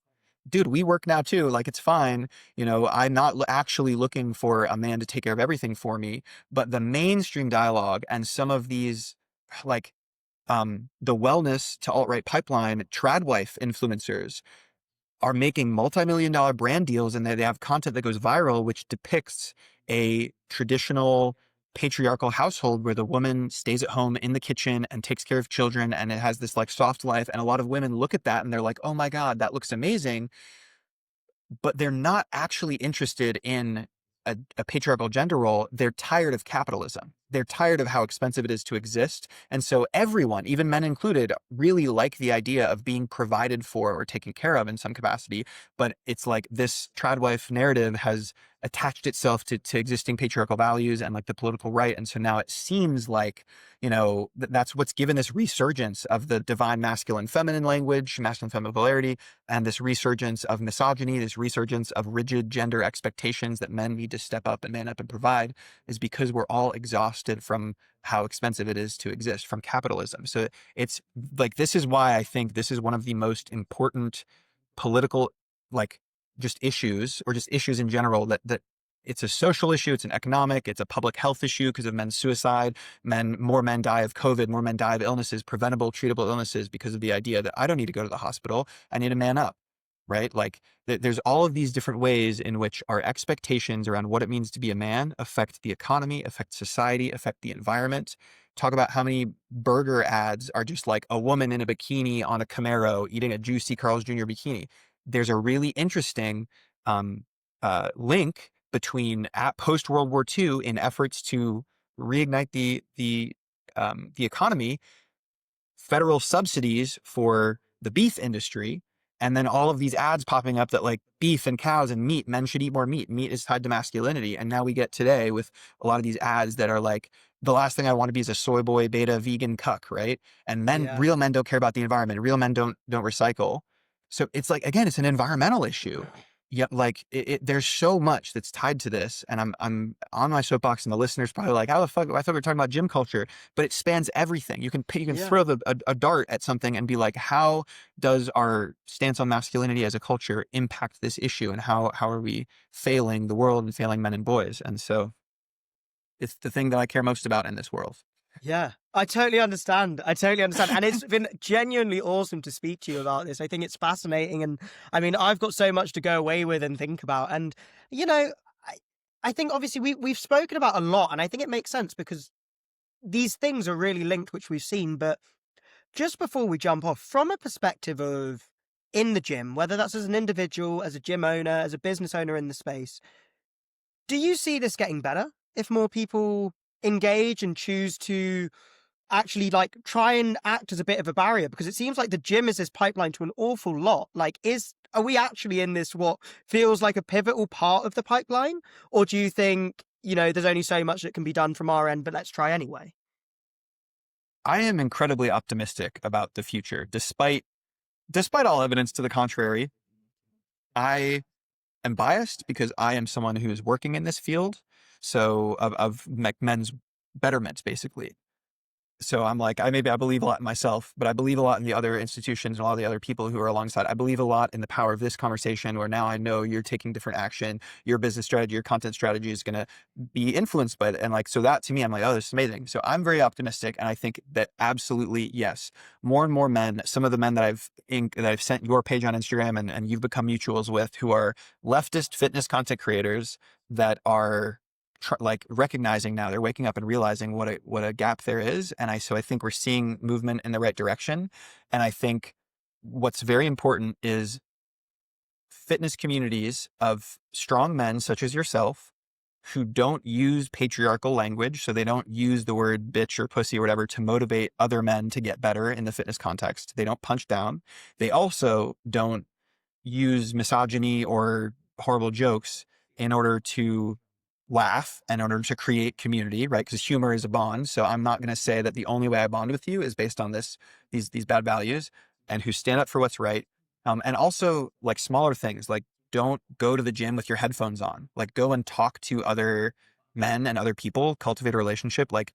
dude, we work now too. Like, it's fine. I'm not actually looking for a man to take care of everything for me. But the mainstream dialogue and some of these, like, the wellness to alt-right pipeline tradwife influencers are making multi-million-dollar brand deals, and they have content that goes viral, which depicts a traditional patriarchal household where the woman stays at home in the kitchen and takes care of children, and it has this like soft life. And a lot of women look at that and they're like, oh my God, that looks amazing. But they're not actually interested in a patriarchal gender role. They're tired of capitalism. They're tired of how expensive it is to exist. And so everyone, even men included, really like the idea of being provided for or taken care of in some capacity. But it's like this tradwife narrative has attached itself to existing patriarchal values and like the political right. And so now it seems like, that's what's given this resurgence of the divine masculine feminine language, masculine feminine polarity, and this resurgence of misogyny, this resurgence of rigid gender expectations that men need to step up and man up and provide, is because we're all exhausted from how expensive it is to exist from capitalism. So it's like, this is why I think this is one of the most important political, like, just issues, or just issues in general, that it's a social issue, it's an economic, it's a public health issue because of men's suicide. More men die of COVID, more men die of illnesses, preventable, treatable illnesses, because of the idea that I don't need to go to the hospital, I need to man up, right? Like, there's all of these different ways in which our expectations around what it means to be a man affect the economy, affect society, affect the environment. Talk about how many burger ads are just like a woman in a bikini on a Camaro eating a juicy Carl's Jr. bikini. There's a really interesting link between at post World War II in efforts to reignite the economy, federal subsidies for the beef industry, and then all of these ads popping up that like beef and cows and meat, men should eat more meat. Meat is tied to masculinity. And now we get today with a lot of these ads that are like, the last thing I want to be is a soy boy, beta, vegan cuck, right? And Yeah. real men don't care about the environment. Real men don't recycle. So it's like, again, it's an environmental issue. Yeah, like there's so much that's tied to this, and I'm on my soapbox, and the listeners probably like, how the fuck? I thought we were talking about gym culture, but it spans everything. You can Yeah. throw a dart at something and be like, how does our stance on masculinity as a culture impact this issue, and how are we failing the world and failing men and boys? And so it's the thing that I care most about in this world. Yeah, I totally understand. I totally understand. And it's been genuinely awesome to speak to you about this. I think it's fascinating. And I mean, I've got so much to go away with and think about. And, I, I think obviously we've spoken about a lot, and I think it makes sense because these things are really linked, which we've seen. But just before we jump off, from a perspective of in the gym, whether that's as an individual, as a gym owner, as a business owner in the space, do you see this getting better if more people engage and choose to actually like try and act as a bit of a barrier? Because it seems like the gym is this pipeline to an awful lot. Like, are we actually in this what feels like a pivotal part of the pipeline? Or do you think, there's only so much that can be done from our end, but let's try anyway? I am incredibly optimistic about the future, despite all evidence to the contrary. I am biased because I am someone who is working in this field, so of men's betterment, basically. So I'm like, I believe a lot in myself, but I believe a lot in the other institutions and a lot of the other people who are alongside. I believe a lot in the power of this conversation, where now I know you're taking different action. Your business strategy, your content strategy is going to be influenced by it. And like, so that to me, I'm like, oh, this is amazing. So I'm very optimistic. And I think that absolutely, yes, more and more men, some of the men that I've sent your page on Instagram and you've become mutuals with, who are leftist fitness content creators that are like recognizing, now they're waking up and realizing what a gap there is. And so I think we're seeing movement in the right direction. And I think what's very important is fitness communities of strong men such as yourself, who don't use patriarchal language. So they don't use the word bitch or pussy or whatever to motivate other men to get better in the fitness context. They don't punch down. They also don't use misogyny or horrible jokes in order to laugh and in order to create community, right? Because humor is a bond. So I'm not going to say that the only way I bond with you is based on these bad values, and who stand up for what's right. And also like smaller things, like don't go to the gym with your headphones on. Like, go and talk to other men and other people, cultivate a relationship, like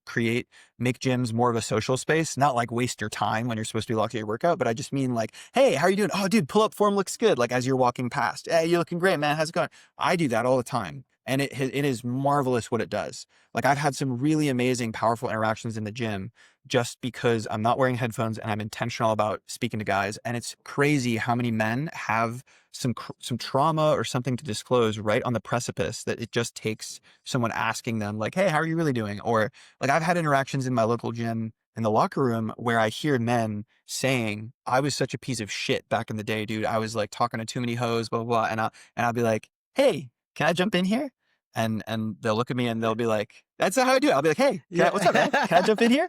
make gyms more of a social space, not like waste your time when you're supposed to be locked at your workout. But I just mean like, hey, how are you doing? Oh, dude, pull up form looks good. Like as you're walking past, hey, you're looking great, man. How's it going? I do that all the time. And it is marvelous what it does. Like I've had some really amazing, powerful interactions in the gym just because I'm not wearing headphones and I'm intentional about speaking to guys. And it's crazy how many men have some trauma or something to disclose right on the precipice that it just takes someone asking them like, hey, how are you really doing? Or like I've had interactions in my local gym in the locker room where I hear men saying, I was such a piece of shit back in the day, dude. I was like talking to too many hoes, blah, blah, blah. And I'll be like, hey, can I jump in here? And they'll look at me and they'll be like, that's not how I do it. I'll be like, hey, what's up, man? Can I jump in here?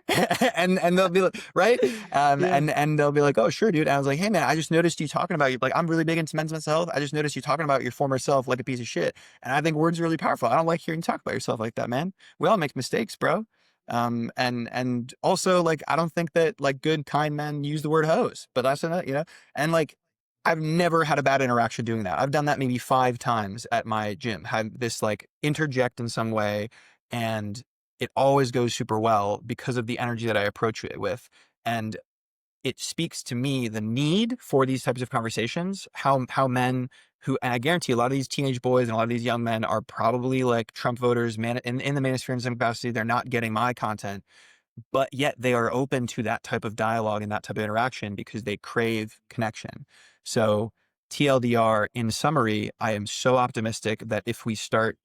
and they'll be like, right? And they'll be like, oh, sure, dude. And I was like, hey, man, I just noticed you talking about you. Like, I'm really big into men's mental health. I just noticed you talking about your former self like a piece of shit. And I think words are really powerful. I don't like hearing you talk about yourself like that, man. We all make mistakes, bro. And also like, I don't think that like good, kind men use the word hose, but that's another, and like, I've never had a bad interaction doing that. I've done that maybe 5 times at my gym, had this like interject in some way, and it always goes super well because of the energy that I approach it with. And it speaks to me the need for these types of conversations, how men who, and I guarantee a lot of these teenage boys and a lot of these young men are probably like Trump voters, man, in the manosphere in some capacity, they're not getting my content, but yet they are open to that type of dialogue and that type of interaction because they crave connection. So TLDR, in summary, I am so optimistic that if we start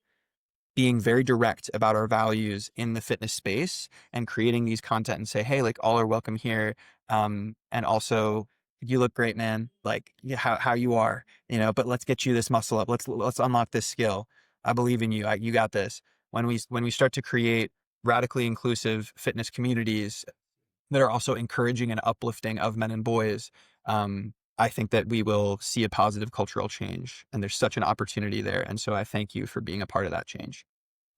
being very direct about our values in the fitness space and creating these content and say, hey, like all are welcome here. And also you look great, man. Like how you are, but let's get you this muscle up. Let's unlock this skill. I believe in you. You got this. When we start to create radically inclusive fitness communities that are also encouraging and uplifting of men and boys, I think that we will see a positive cultural change, and there's such an opportunity there. And so I thank you for being a part of that change.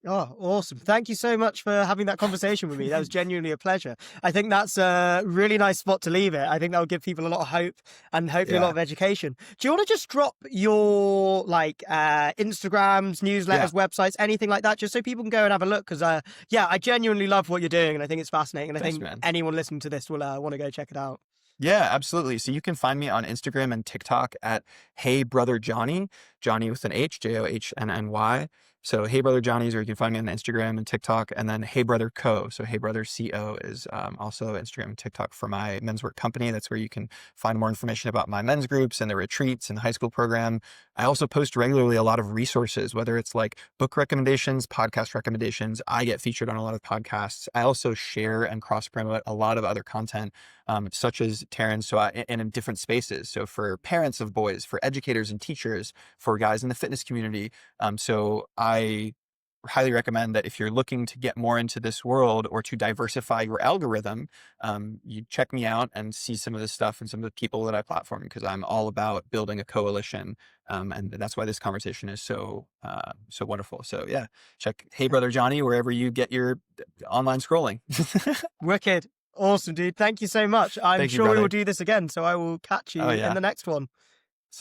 Oh, awesome. Thank you so much for having that conversation with me. That was genuinely a pleasure. I think that's a really nice spot to leave it. I think that will give people a lot of hope and hopefully a lot of education. Do you want to just drop your Instagrams, newsletters, websites, anything like that, just so people can go and have a look? Because I genuinely love what you're doing and I think it's fascinating. And I think anyone listening to this will want to go check it out. Yeah, absolutely. So you can find me on Instagram and TikTok at Hey Brother Johnny, Johnny with an H, JOHNNY. So Hey Brother Johnny's, or you can find me on Instagram and TikTok, and then Hey Brother Co. So Hey Brother CO is also Instagram and TikTok for my men's work company. That's where you can find more information about my men's groups and the retreats and the high school program. I also post regularly a lot of resources, whether it's like book recommendations, podcast recommendations. I get featured on a lot of podcasts. I also share and cross promote a lot of other content, such as Taryn, and in different spaces. So for parents of boys, for educators and teachers, for guys in the fitness community. So I highly recommend that if you're looking to get more into this world or to diversify your algorithm, you check me out and see some of the stuff and some of the people that I platform, because I'm all about building a coalition. And that's why this conversation is so wonderful. So yeah, check Hey Brother Johnny wherever you get your online scrolling. Wicked. Awesome, dude. Thank you so much. I'm sure we will do this again. So I will catch you Oh, yeah. in the next one.